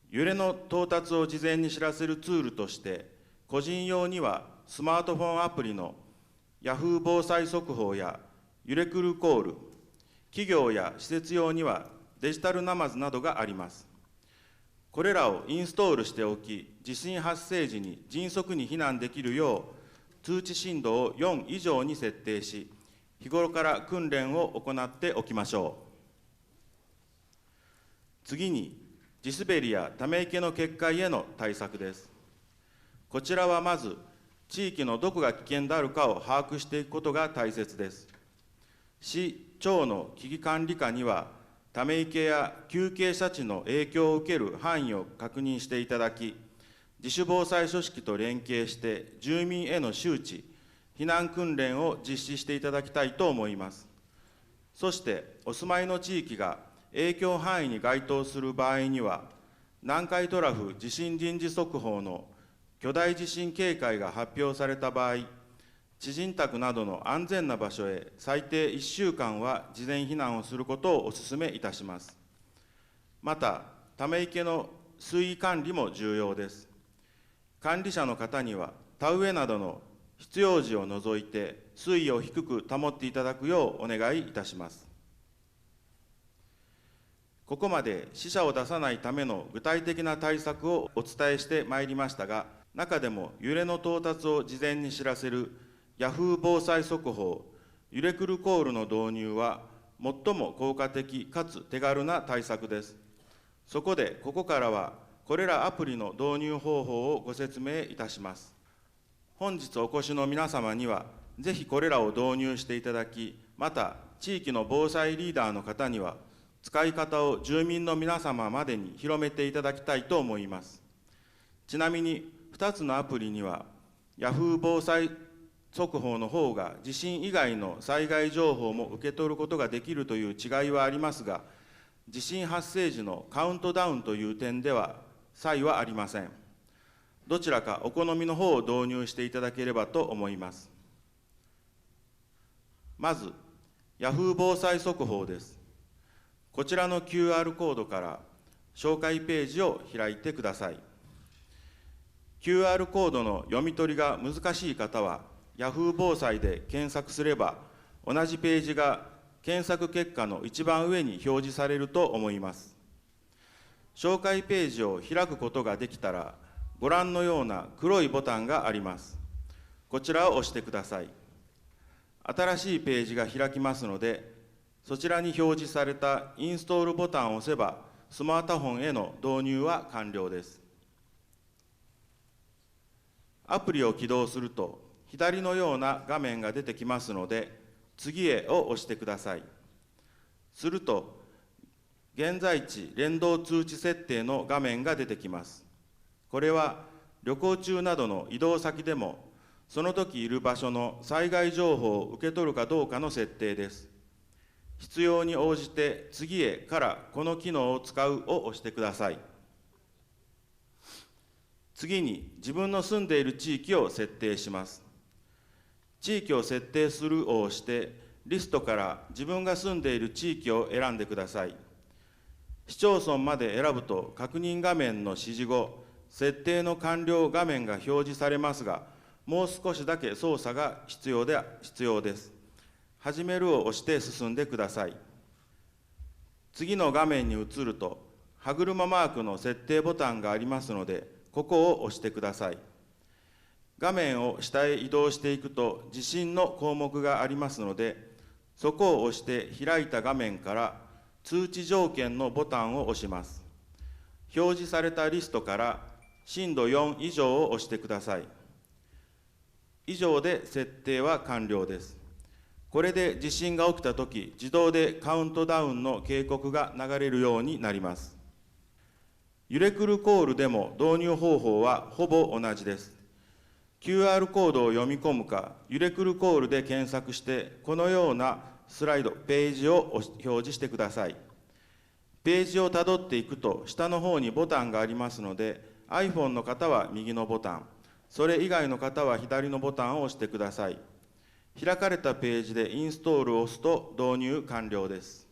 揺れの到達を事前に知らせるツールとして、個人用にはスマートフォンアプリのヤフー防災速報や揺れ来るコール、企業や施設用にはデジタルナマズなどがあります。これらをインストールしておき、地震発生時に迅速に避難できるよう、通知震度を4以上に設定し、日頃から訓練を行っておきましょう。次に、地滑りやため池の決壊への対策です。こちらはまず、地域のどこが危険であるかを把握していくことが大切です。市、町の危機管理課には、ため池や急傾斜地の影響を受ける範囲を確認していただき、自主防災組織と連携して住民への周知、避難訓練を実施していただきたいと思います。そして、お住まいの地域が影響範囲に該当する場合には、南海トラフ地震臨時速報の巨大地震警戒が発表された場合、知人宅などの安全な場所へ最低1週間は事前避難をすることをお勧めいたします。また、ため池の水位管理も重要です。管理者の方には、田植えなどの必要時を除いて水位を低く保っていただくようお願いいたします。ここまで死者を出さないための具体的な対策をお伝えしてまいりましたが、中でも揺れの到達を事前に知らせるヤフー防災速報、揺れクルコールの導入は、最も効果的かつ手軽な対策です。そこで、ここからは、これらアプリの導入方法をご説明いたします。本日お越しの皆様には、ぜひこれらを導入していただき、また、地域の防災リーダーの方には、使い方を住民の皆様までに広めていただきたいと思います。ちなみに、2つのアプリには、ヤフー防災速報の方が地震以外の災害情報も受け取ることができるという違いはありますが、地震発生時のカウントダウンという点では差異はありません。どちらかお好みの方を導入していただければと思います。まず、ヤフー防災速報です。こちらの QR コードから紹介ページを開いてください。QR コードの読み取りが難しい方は、ヤフー防災で検索すれば、同じページが検索結果の一番上に表示されると思います。紹介ページを開くことができたら、ご覧のような黒いボタンがあります。こちらを押してください。新しいページが開きますので、そちらに表示されたインストールボタンを押せば、スマートフォンへの導入は完了です。アプリを起動すると、左のような画面が出てきますので、次へを押してください。すると、現在地連動通知設定の画面が出てきます。これは旅行中などの移動先でも、その時いる場所の災害情報を受け取るかどうかの設定です。必要に応じて次へからこの機能を使うを押してください。次に自分の住んでいる地域を設定します。地域を設定するを押して、リストから自分が住んでいる地域を選んでください。市町村まで選ぶと確認画面の指示後、設定の完了画面が表示されますが、もう少しだけ操作が必要です。始めるを押して進んでください。次の画面に移ると、歯車マークの設定ボタンがありますので、ここを押してください。画面を下へ移動していくと地震の項目がありますので、そこを押して開いた画面から通知条件のボタンを押します。表示されたリストから震度4以上を押してください。以上で設定は完了です。これで地震が起きたとき、自動でカウントダウンの警告が流れるようになります。揺れクルコールでも導入方法はほぼ同じです。QR コードを読み込むか、揺れクルコールで検索して、このようなスライド、ページを表示してください。ページをたどっていくと、下の方にボタンがありますので、iPhone の方は右のボタン、それ以外の方は左のボタンを押してください。開かれたページでインストールを押すと導入完了です。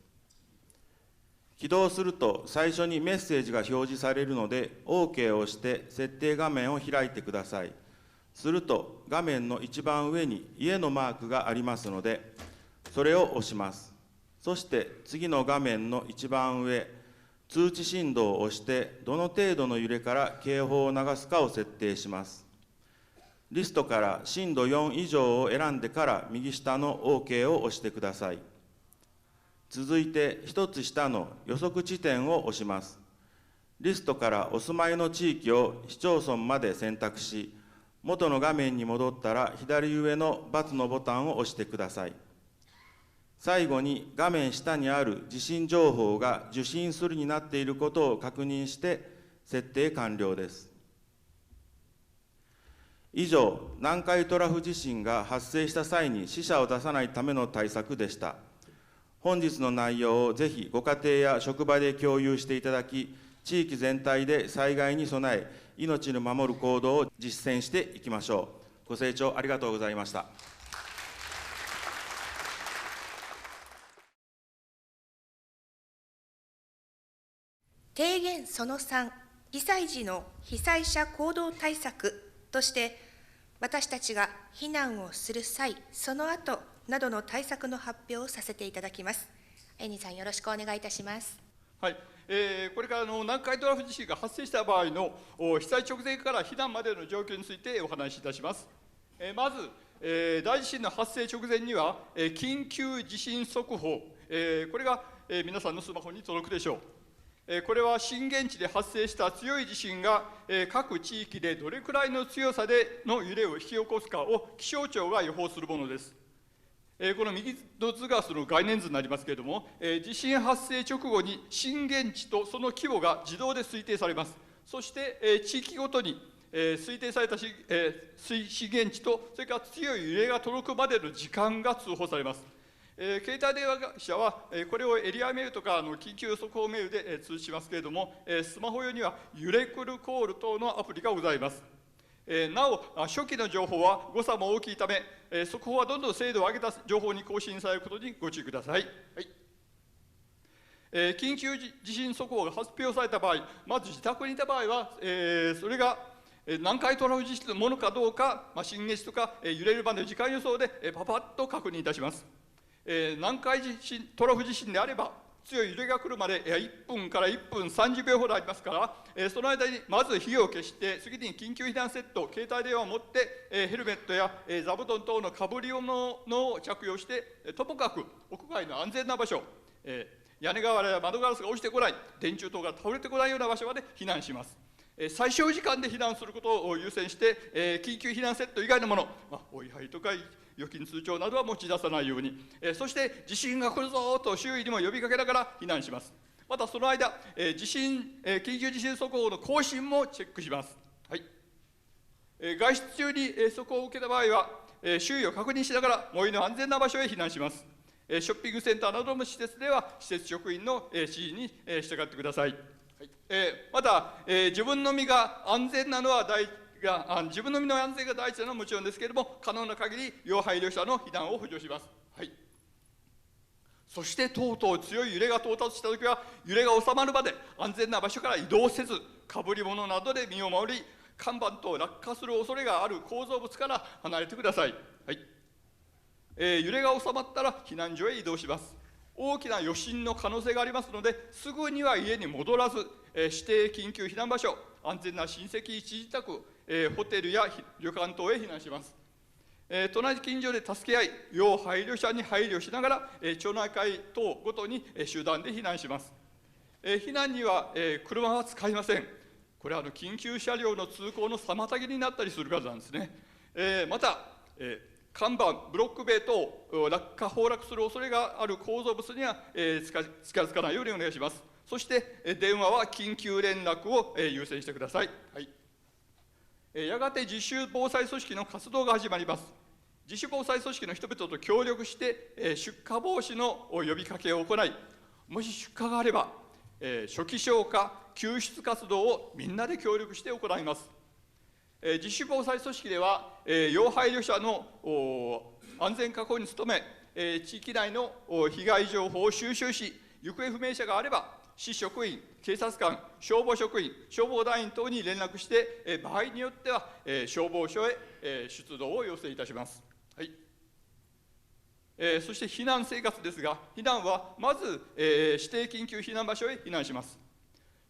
起動すると最初にメッセージが表示されるので、OK を押して設定画面を開いてください。すると画面の一番上に家のマークがありますので、それを押します。そして次の画面の一番上、通知振動を押して、どの程度の揺れから警報を流すかを設定します。リストから震度4以上を選んでから右下の OK を押してください。続いて一つ下の予測地点を押します。リストからお住まいの地域を市町村まで選択し、元の画面に戻ったら左上の×のボタンを押してください。最後に画面下にある地震情報が受信するになっていることを確認して設定完了です。以上、南海トラフ地震が発生した際に死者を出さないための対策でした。本日の内容をぜひご家庭や職場で共有していただき、地域全体で災害に備え、命を守る行動を実践していきましょう。ご清聴ありがとうございました。提言その3、被災時の被災者行動対策として、私たちが避難をする際、その後などの対策の発表をさせていただきます。エニさん、よろしくお願いいたします。はい、これから南海トラフ地震が発生した場合の被災直前から避難までの状況についてお話しいたします。まず、大地震の発生直前には、緊急地震速報、これが、皆さんのスマホに届くでしょう。これは震源地で発生した強い地震が、各地域でどれくらいの強さでの揺れを引き起こすかを気象庁が予報するものです。この右の図がその概念図になりますけれども、地震発生直後に震源地とその規模が自動で推定されます。そして、地域ごとに、推定された震源地と、それから強い揺れが届くまでの時間が通報されます。携帯電話会社は、これをエリアメールとか緊急速報メールで、通知しますけれども、スマホ用には揺れくるコール等のアプリがございます。なお、初期の情報は誤差も大きいため、速報はどんどん精度を上げた情報に更新されることにご注意ください。はい。緊急地震速報が発表された場合、まず自宅にいた場合は、それが南海トラフ地震のものかどうか、震源地とか揺れるまでの時間予想でパパッと確認いたします。南海トラフ地震であれば、強い揺れが来るまで1分から1分30秒ほどありますから、その間にまず火を消して、次に緊急避難セット、携帯電話を持って、ヘルメットや座布団等のかぶり物を着用して、ともかく屋外の安全な場所、屋根瓦や窓ガラスが落ちてこない、電柱等が倒れてこないような場所まで避難します。最小時間で避難することを優先して、緊急避難セット以外のもの、お位牌とか預金通帳などは持ち出さないように、そして地震が来るぞと周囲にも呼びかけながら避難します。またその間、緊急地震速報の更新もチェックします。はい。外出中に速報を受けた場合は、周囲を確認しながら最寄りの安全な場所へ避難します。ショッピングセンターなどの施設では、施設職員の指示に従ってください。はい。また、自分の身が安全なのは自分の身の安全が第一なのはもちろんですけれども、可能な限り要配慮者の避難を補助します。はい。そしてとうとう強い揺れが到達したときは、揺れが収まるまで安全な場所から移動せず、かぶり物などで身を守り、看板等落下する恐れがある構造物から離れてください。はい。揺れが収まったら避難所へ移動します。大きな余震の可能性がありますので、すぐには家に戻らず、指定緊急避難場所、安全な親戚一時宅、ホテルや旅館等へ避難します。隣近所で助け合い、要配慮者に配慮しながら、町内会等ごとに集団で避難します。避難には車は使いません。これは緊急車両の通行の妨げになったりするからなんですね。また、看板、ブロック塀等、落下、崩落する恐れがある構造物には近づかないようにお願いします。そして、電話は緊急連絡を優先してください。はい。やがて自主防災組織の活動が始まります。自主防災組織の人々と協力して、出火防止の呼びかけを行い、もし出火があれば、初期消火、救出活動をみんなで協力して行います。自主防災組織では、要配慮者の安全確保に努め、地域内の被害情報を収集し、行方不明者があれば、市職員、警察官、消防職員、消防団員等に連絡して、場合によっては、消防署へ出動を要請いたします。はい。そして避難生活ですが、避難はまず、指定緊急避難場所へ避難します。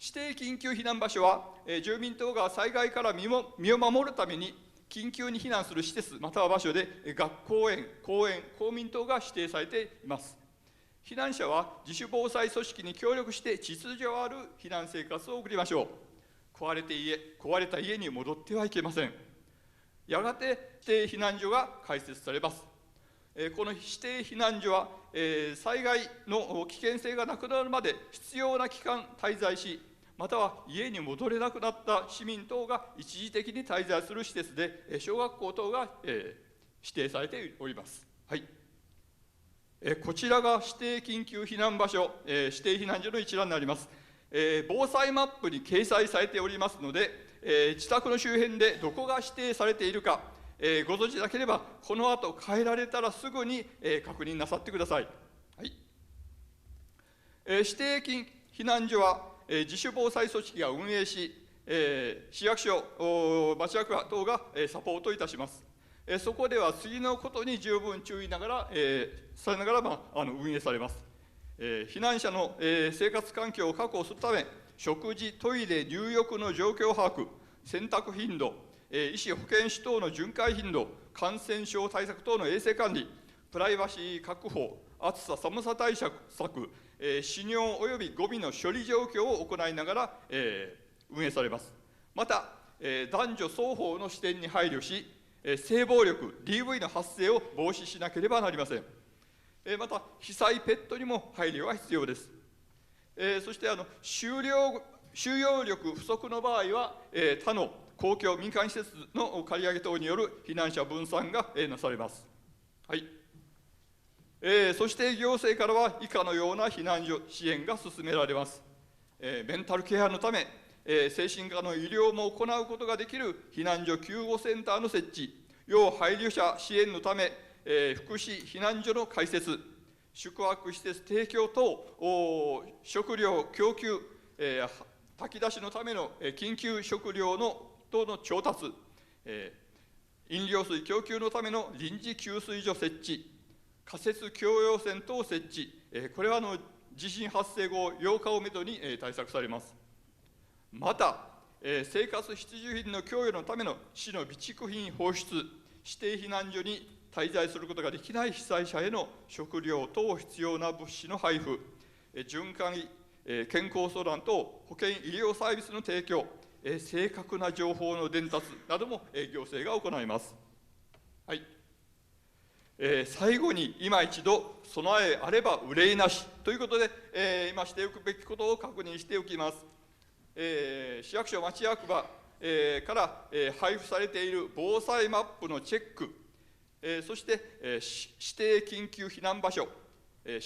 指定緊急避難場所は、住民等が災害から身を守るために緊急に避難する施設または場所で学校園、公園、公民等が指定されています。避難者は自主防災組織に協力して秩序ある避難生活を送りましょう。壊れた家に戻ってはいけません。やがて指定避難所が開設されます。この指定避難所は、災害の危険性がなくなるまで必要な期間滞在し、または家に戻れなくなった市民等が一時的に滞在する施設で、小学校等が、指定されております。はい。こちらが指定緊急避難場所、指定避難所の一覧になります。防災マップに掲載されておりますので、自宅の周辺でどこが指定されているか、ご存知なければ、この後変えられたらすぐに確認なさってください。はい。指定避難所は、自主防災組織が運営し、市役所、町役場等がサポートいたします。そこでは次のことに十分注意されながら運営されます。避難者の生活環境を確保するため、食事、トイレ、入浴の状況把握、洗濯頻度、医師保健師等の巡回頻度、感染症対策等の衛生管理、プライバシー確保、暑さ、寒さ対策、死尿及びゴミの処理状況を行いながら、運営されます。また、男女双方の視点に配慮し、性暴力、DV の発生を防止しなければなりません。また、被災ペットにも配慮が必要です。そして収容力不足の場合は、他の公共民間施設の借り上げ等による避難者分散がなされます。はい。そして行政からは以下のような避難所支援が進められます。メンタルケアのため、精神科の医療も行うことができる避難所救護センターの設置、要配慮者支援のため、福祉避難所の開設、宿泊施設提供等、食料供給、炊き出しのための緊急食料等の調達、飲料水供給のための臨時給水所設置、仮設共用線等設置、これは地震発生後8日をめどに対策されます。また、生活必需品の供与のための市の備蓄品放出、指定避難所に滞在することができない被災者への食料等必要な物資の配布、循環健康相談等保健医療サービスの提供、正確な情報の伝達なども行政が行います。はい。最後に今一度備えあれば憂いなしということで、今しておくべきことを確認しておきます。市役所町役場から、配布されている防災マップのチェック、そして、指定緊急避難場所、指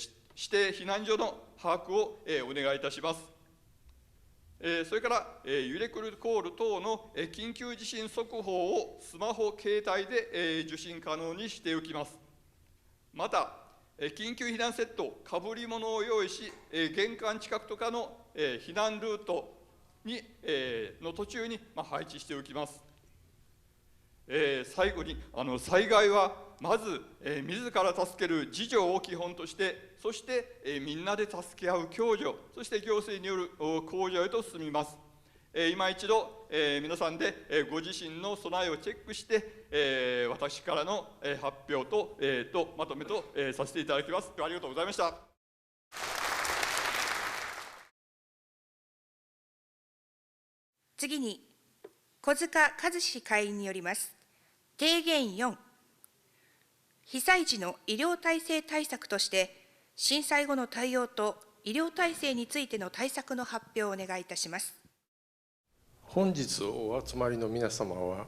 定避難所の把握を、お願いいたします。それから、揺れコール等の緊急地震速報をスマホ、携帯で受信可能にしておきます。また、緊急避難セット、かぶり物を用意し、玄関近くとかの避難ルートの途中に配置しておきます。最後に災害はまず自ら助ける自助を基本として、そしてみんなで助け合う共助、そして行政による公助へと進みます。今一度皆さんでご自身の備えをチェックして、私からの発表とまとめとさせていただきます。ありがとうございました。次に、小塚和志会員によります。提言4、被災時の医療体制対策として、震災後の対応と医療体制についての対策の発表をお願いいたします。本日お集まりの皆様は、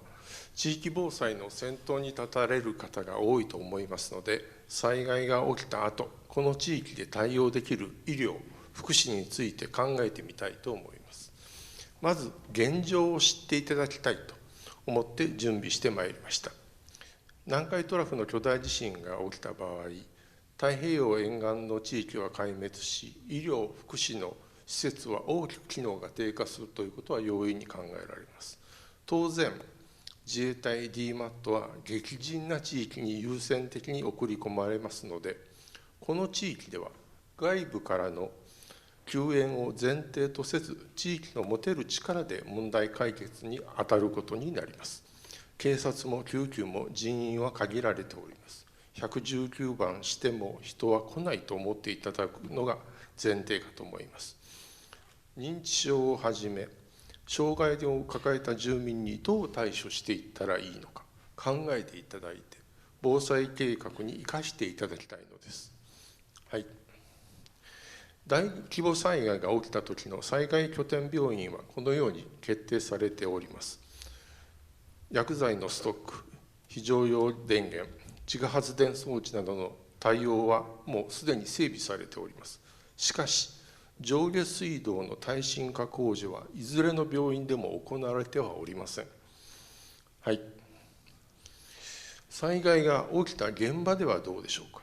地域防災の先頭に立たれる方が多いと思いますので、災害が起きた後、この地域で対応できる医療、福祉について考えてみたいと思います。まず現状を知っていただきたいと思って準備してまいりました。南海トラフの巨大地震が起きた場合、太平洋沿岸の地域は壊滅し、医療・福祉の施設は大きく機能が低下するということは容易に考えられます。当然、自衛隊 DMAT は激甚な地域に優先的に送り込まれますので、この地域では外部からの救援を前提とせず、地域の持てる力で問題解決に当たることになります。警察も救急も人員は限られております。119番しても人は来ないと思っていただくのが前提かと思います。認知症をはじめ、障害を抱えた住民にどう対処していったらいいのか考えていただいて、防災計画に生かしていただきたいのです。はい。大規模災害が起きた時の災害拠点病院はこのように決定されております。薬剤のストック、非常用電源、自家発電装置などの対応はもうすでに整備されております。しかし、上下水道の耐震化工事はいずれの病院でも行われてはおりません。はい。災害が起きた現場ではどうでしょうか。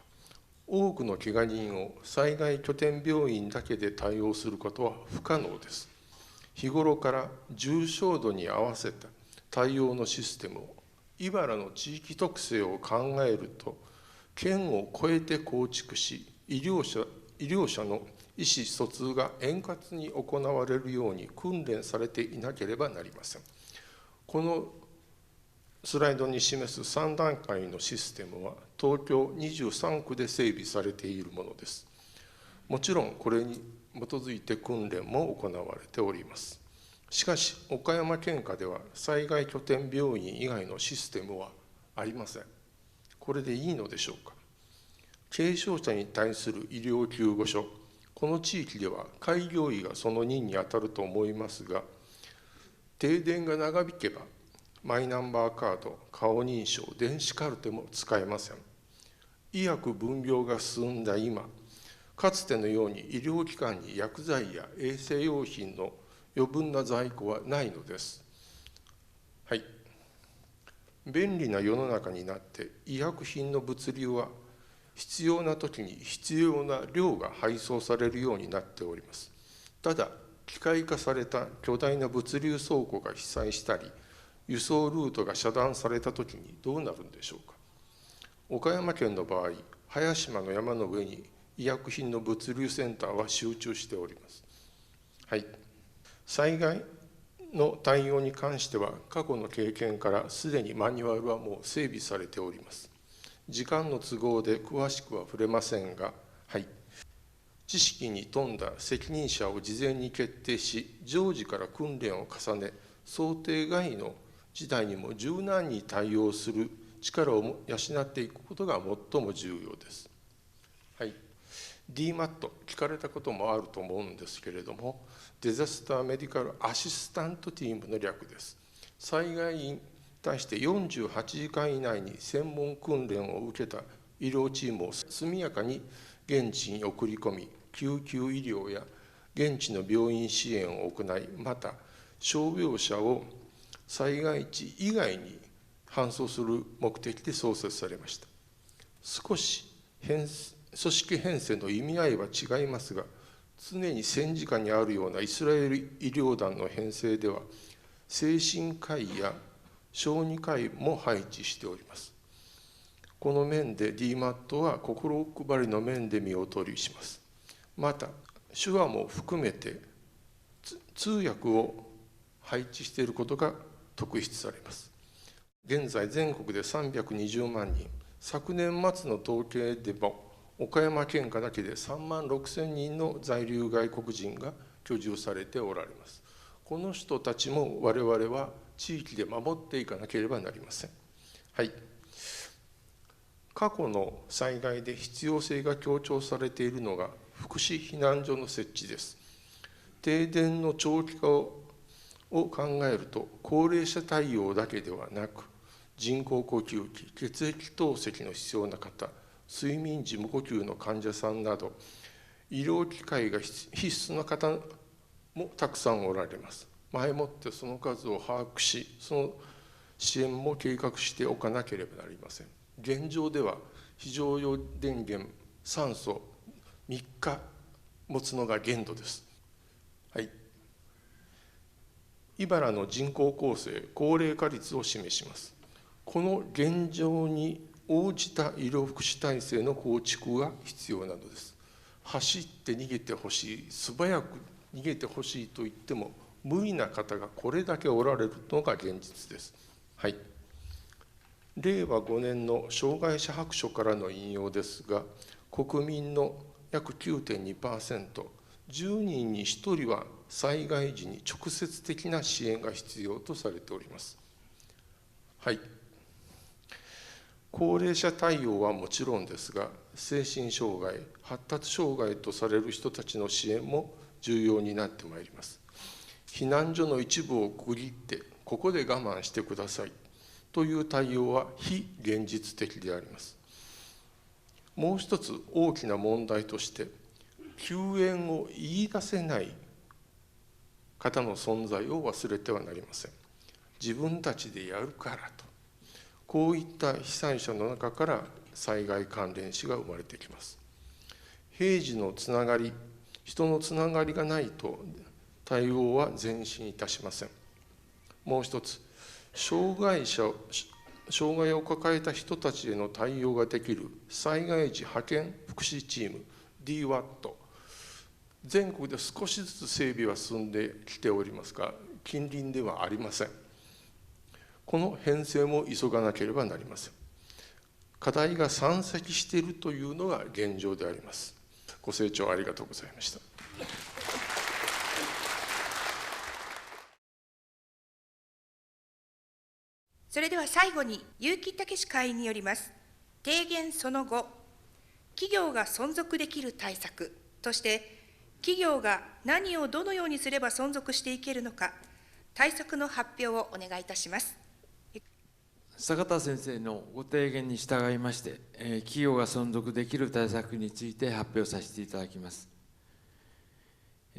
多くのけが人を災害拠点病院だけで対応することは不可能です。日頃から重症度に合わせた対応のシステムを、茨の地域特性を考えると、県を越えて構築し、医療者医療者の意思疎通が円滑に行われるように訓練されていなければなりません。このスライドに示す3段階のシステムは東京23区で整備されているものです。もちろんこれに基づいて訓練も行われております。しかし岡山県下では災害拠点病院以外のシステムはありません。これでいいのでしょうか。軽症者に対する医療救護所、この地域では開業医がその任に当たると思いますが、停電が長引けばマイナンバーカード、顔認証、電子カルテも使えません。医薬分業が進んだ今、かつてのように医療機関に薬剤や衛生用品の余分な在庫はないのです。はい。便利な世の中になって医薬品の物流は必要な時に必要な量が配送されるようになっております。ただ、機械化された巨大な物流倉庫が被災したり、輸送ルートが遮断されたときにどうなるんでしょうか。岡山県の場合、早島の山の上に医薬品の物流センターは集中しております。はい。災害の対応に関しては、過去の経験からすでにマニュアルはもう整備されております。時間の都合で詳しくは触れませんが、はい。知識に富んだ責任者を事前に決定し、常時から訓練を重ね、想定外の事態にも柔軟に対応する力を養っていくことが最も重要です。はい。DMAT、聞かれたこともあると思うんですけれども、デザスターメディカルアシスタントチームの略です。災害に対して48時間以内に専門訓練を受けた医療チームを速やかに現地に送り込み、救急医療や現地の病院支援を行い、また傷病者を災害地以外に搬送する目的で創設されました。少し組織編成の意味合いは違いますが、常に戦時下にあるようなイスラエル医療団の編成では、精神科医や小児科医も配置しております。この面で DMAT は心配りの面で見劣りします。また、手話も含めて通訳を配置していることが特筆されます。現在、全国で320万人、昨年末の統計でも、岡山県下だけで3万6,000人の在留外国人が居住されておられます。この人たちも我々は地域で守っていかなければなりません。はい。過去の災害で必要性が強調されているのが福祉避難所の設置です。停電の長期化を考えると、高齢者対応だけではなく、人工呼吸器、血液透析の必要な方、睡眠時無呼吸の患者さんなど、医療機会が必須な方もたくさんおられます。前もってその数を把握し、その支援も計画しておかなければなりません。現状では非常用電源、酸素3日持つのが限度です。はい。茨の人口構成、高齢化率を示します。この現状に応じた医療福祉体制の構築が必要なのです。走って逃げてほしい、素早く逃げてほしいと言っても、無理な方がこれだけおられるのが現実です。はい。令和5年の障害者白書からの引用ですが、国民の約 9.2%、10人に1人は災害時に直接的な支援が必要とされております。はい。高齢者対応はもちろんですが、精神障害、発達障害とされる人たちの支援も重要になってまいります。避難所の一部を区切って、ここで我慢してくださいという対応は非現実的であります。もう一つ大きな問題として、救援を言い出せない方の存在を忘れてはなりません。自分たちでやるからと。こういった被災者の中から災害関連死が生まれてきます。平時のつながり、人のつながりがないと対応は前進いたしません。もう一つ、障害を抱えた人たちへの対応ができる災害時派遣福祉チーム、DWAT、全国で少しずつ整備は進んできておりますが、近隣ではありません。この編成も急がなければなりません。課題が山積しているというのが現状であります。ご清聴ありがとうございました。それでは最後に、結城武会員によります。提言その後、企業が存続できる対策として、企業が何をどのようにすれば存続していけるのか、対策の発表をお願いいたします。坂田先生のご提言に従いまして、企業が存続できる対策について発表させていただきます。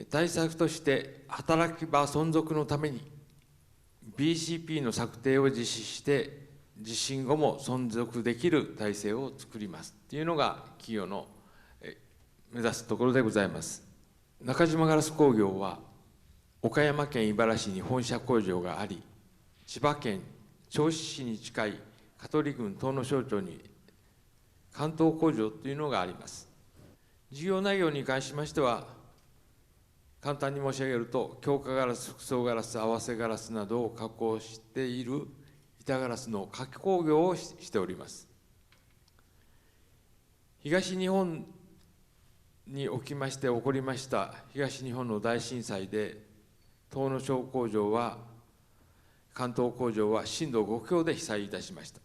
対策として、働き場存続のために、BCP の策定を実施して、地震後も存続できる体制を作りますというのが企業の目指すところでございます。中島ガラス工業は、岡山県井原市に本社工場があり、千葉県銚子市に近い香取郡東野省庁に関東工場というのがあります。事業内容に関しましては、簡単に申し上げると、強化ガラス、複層ガラス、合わせガラスなどを加工している板ガラスの加工業をしております。東日本におきまして起こりました東日本の大震災で、東野省工場は、関東工場は震度5強で被災いたしました。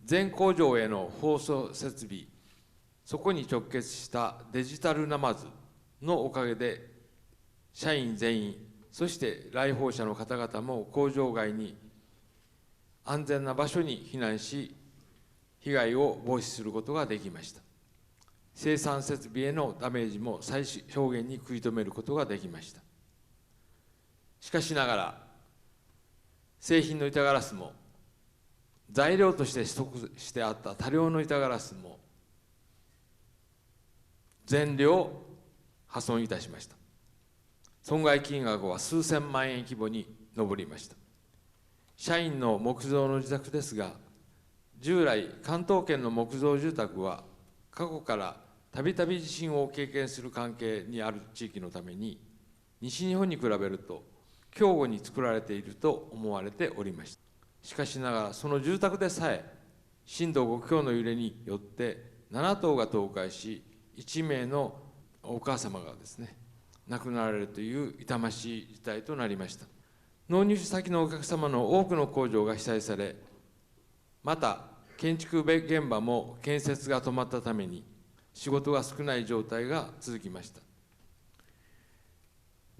全工場への放送設備、そこに直結したデジタルナマズのおかげで、社員全員、そして来訪者の方々も工場外に安全な場所に避難し、被害を防止することができました。生産設備へのダメージも最小限に食い止めることができました。しかしながら、製品の板ガラスも、材料として取得してあった多量の板ガラスも、全量破損いたしました。損害金額は数千万円規模に上りました。社員の木造の自宅ですが、従来、関東圏の木造住宅は、過去からたびたび地震を経験する関係にある地域のために、西日本に比べると、強固に作られていると思われておりました。しかしながら、その住宅でさえ、震度5強の揺れによって7棟が倒壊し、1名のお母様がですね、亡くなられるという痛ましい事態となりました。納入先のお客様の多くの工場が被災され、また建築現場も建設が止まったために、仕事が少ない状態が続きました。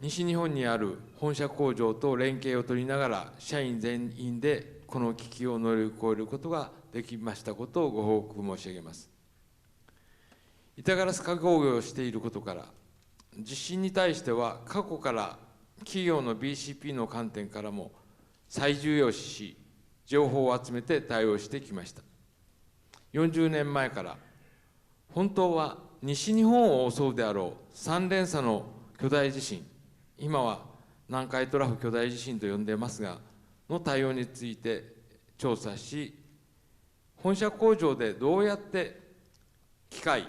西日本にある本社工場と連携を取りながら、社員全員でこの危機を乗り越えることができましたことをご報告申し上げます。板ガラス加工業をしていることから、地震に対しては過去から企業の BCP の観点からも最重要視し、情報を集めて対応してきました。40年前から、本当は西日本を襲うであろう3連鎖の巨大地震、今は南海トラフ巨大地震と呼んでいますが、の対応について調査し、本社工場でどうやって機械、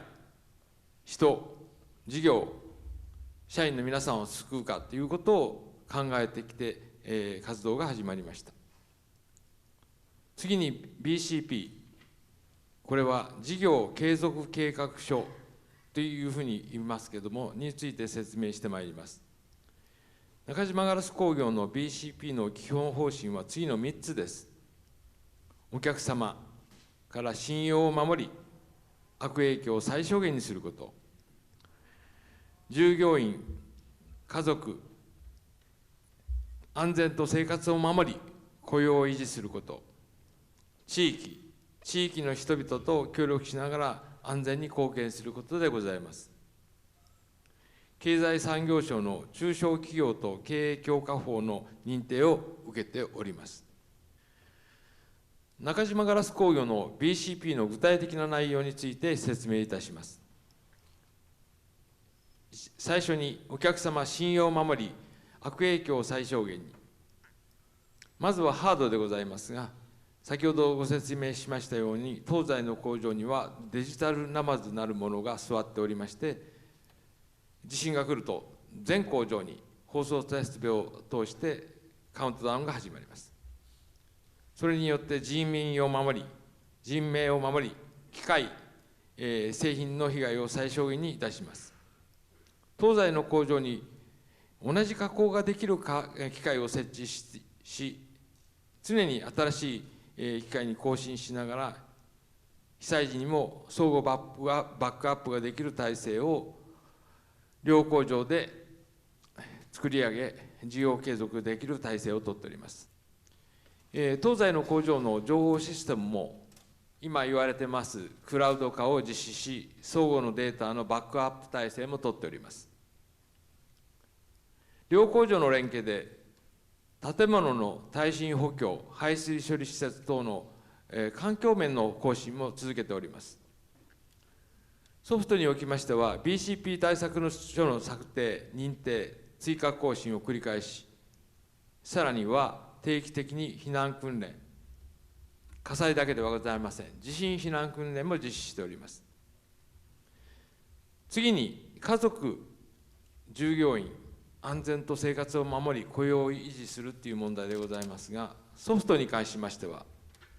人、事業、社員の皆さんを救うかということを考えてきて、活動が始まりました。次に BCP、これは事業継続計画書というふうに言いますけれども、について説明してまいります。中島ガラス工業の BCP の基本方針は次の3つです。お客様から信用を守り、悪影響を最小限にすること。従業員、家族、安全と生活を守り、雇用を維持すること。地域の人々と協力しながら安全に貢献することでございます。経済産業省の中小企業と経営強化法の認定を受けております。中島ガラス工業の BCP の具体的な内容について説明いたします。最初に、お客様信用を守り、悪影響を最小限に。まずはハードでございますが、先ほどご説明しましたように、東西の工場にはデジタルナマズなるものが座っておりまして、地震が来ると全工場に放送設備を通してカウントダウンが始まります。それによって人命を守り、機械、製品の被害を最小限にいたします。東西の工場に同じ加工ができる機械を設置し、常に新しい機械に更新しながら、被災時にも相互バックアップができる体制を両工場で作り上げ、事業継続できる体制をとっております。東西の工場の情報システムも、今言われてますクラウド化を実施し、相互のデータのバックアップ体制もとっております。両工場の連携で、建物の耐震補強、排水処理施設等の環境面の更新も続けております。ソフトにおきましては、BCP 対策書の策定、認定、追加更新を繰り返し、さらには定期的に避難訓練、火災だけではございません。地震避難訓練も実施しております。次に、家族、従業員、安全と生活を守り、雇用を維持するという問題でございますが、ソフトに関しましては、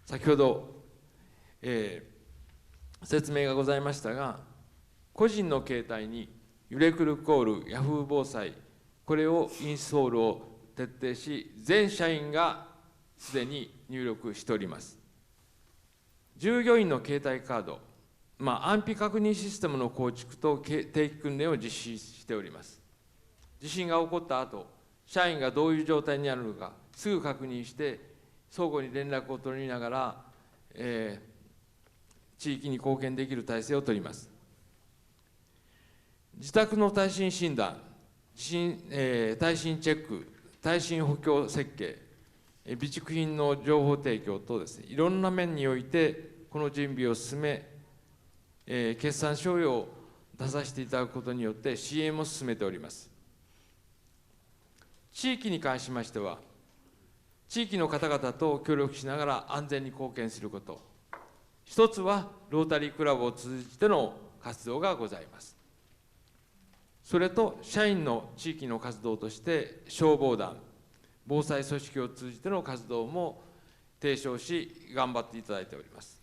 先ほど、説明がございましたが、個人の携帯にユレクルコール、ヤフー防災、これをインストールを徹底し、全社員がすでに入力しております。従業員の携帯カード、安否確認システムの構築と定期訓練を実施しております。地震が起こった後、社員がどういう状態にあるのか、すぐ確認して、相互に連絡を取りながら、地域に貢献できる体制を取ります。自宅の耐震診断、耐震チェック、耐震補強設計、備蓄品の情報提供等ですね、いろんな面において、この準備を進め、決算書を出させていただくことによって、支援も進めております。地域に関しましては、地域の方々と協力しながら安全に貢献すること、一つはロータリークラブを通じての活動がございます。それと社員の地域の活動として消防団、防災組織を通じての活動も提唱し、頑張っていただいております。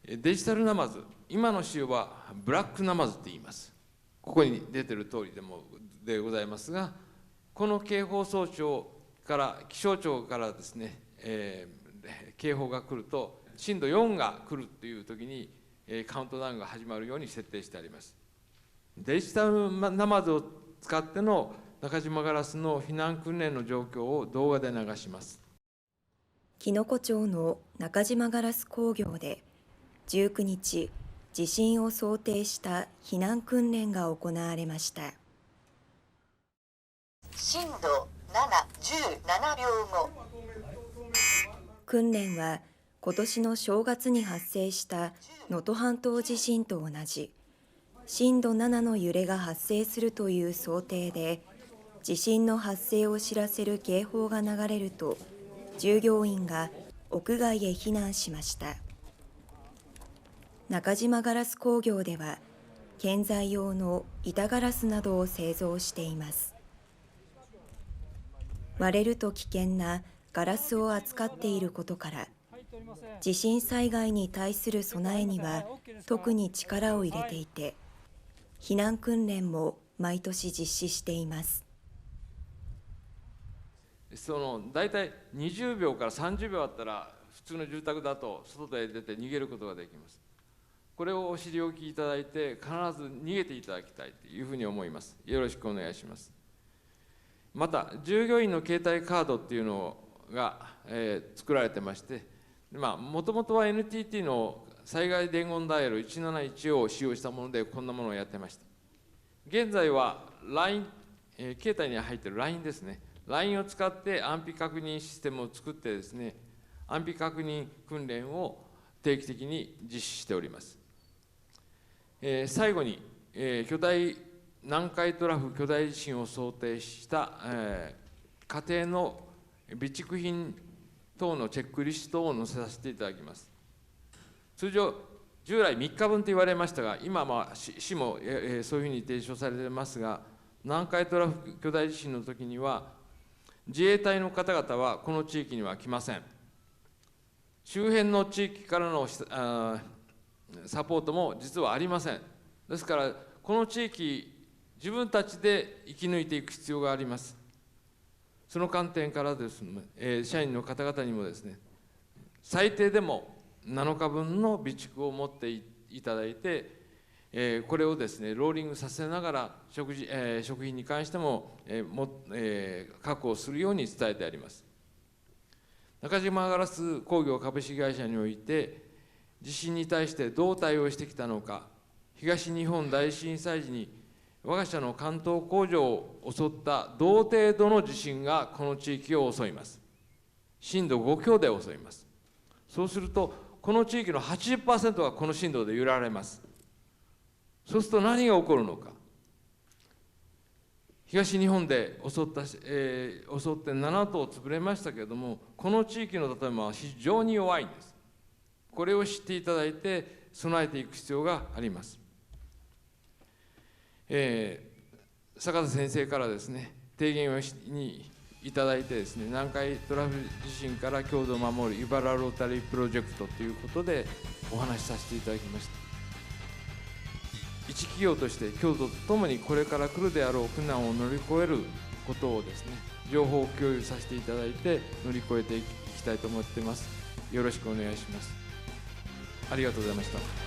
デジタルナマズ、今の仕様はブラックナマズって言います。ここに出てる通りでございますが、この警報装置から気象庁からですね、警報が来ると震度4が来るという時にカウントダウンが始まるように設定してあります。デジタルナマズを使っての中島ガラスの避難訓練の状況を動画で流します。紀の湖町の中島ガラス工業で19日、地震を想定した避難訓練が行われました。震度7、17秒後。訓練は今年の正月に発生した能登半島地震と同じ震度7の揺れが発生するという想定で、地震の発生を知らせる警報が流れると、従業員が屋外へ避難しました。中島ガラス工業では、建材用の板ガラスなどを製造しています。割れると危険なガラスを扱っていることから、地震災害に対する備えには特に力を入れていて、避難訓練も毎年実施しています。大体20秒から30秒あったら、普通の住宅だと外へ出て逃げることができます。これをお知りおきいただいて、必ず逃げていただきたいというふうに思います。よろしくお願いします。また、従業員の携帯カードっていうのが、作られてまして、もともとは NTT の災害伝言ダイヤル171を使用したもので、こんなものをやってました。現在は LINE、携帯に入っている LINE ですね。LINE を使って安否確認システムを作ってですね、安否確認訓練を定期的に実施しております。最後に、南海トラフ巨大地震を想定した、家庭の備蓄品等等のチェックリストを載せさせていただきます。通常、従来3日分と言われましたが、今、市も、そういうふうに提唱されていますが、南海トラフ巨大地震の時には、自衛隊の方々はこの地域には来ません。周辺の地域からのサポートも実はありません。ですから、この地域、自分たちで生き抜いていく必要があります。その観点からですね、社員の方々にもですね、最低でも7日分の備蓄を持っていただいて、これをですね、ローリングさせながら食品に関しても確保するように伝えてあります。中島ガラス工業株式会社において、地震に対してどう対応してきたのか、東日本大震災時に我が社の関東工場を襲った同程度の地震がこの地域を襲います。震度5強で襲います。そうすると、この地域の 80% がこの震度で揺られます。そうすると何が起こるのか。東日本で襲って7棟潰れましたけれども、この地域の建物は非常に弱いんです。これを知っていただいて備えていく必要があります。坂田先生からですね、提言をにいただいてですね、南海トラフ地震から郷土を守るいばらロータリープロジェクトということでお話しさせていただきました。一企業として郷土とともにこれから来るであろう苦難を乗り越えることをですね、情報共有させていただいて乗り越えていきたいと思っています。よろしくお願いします。ありがとうございました。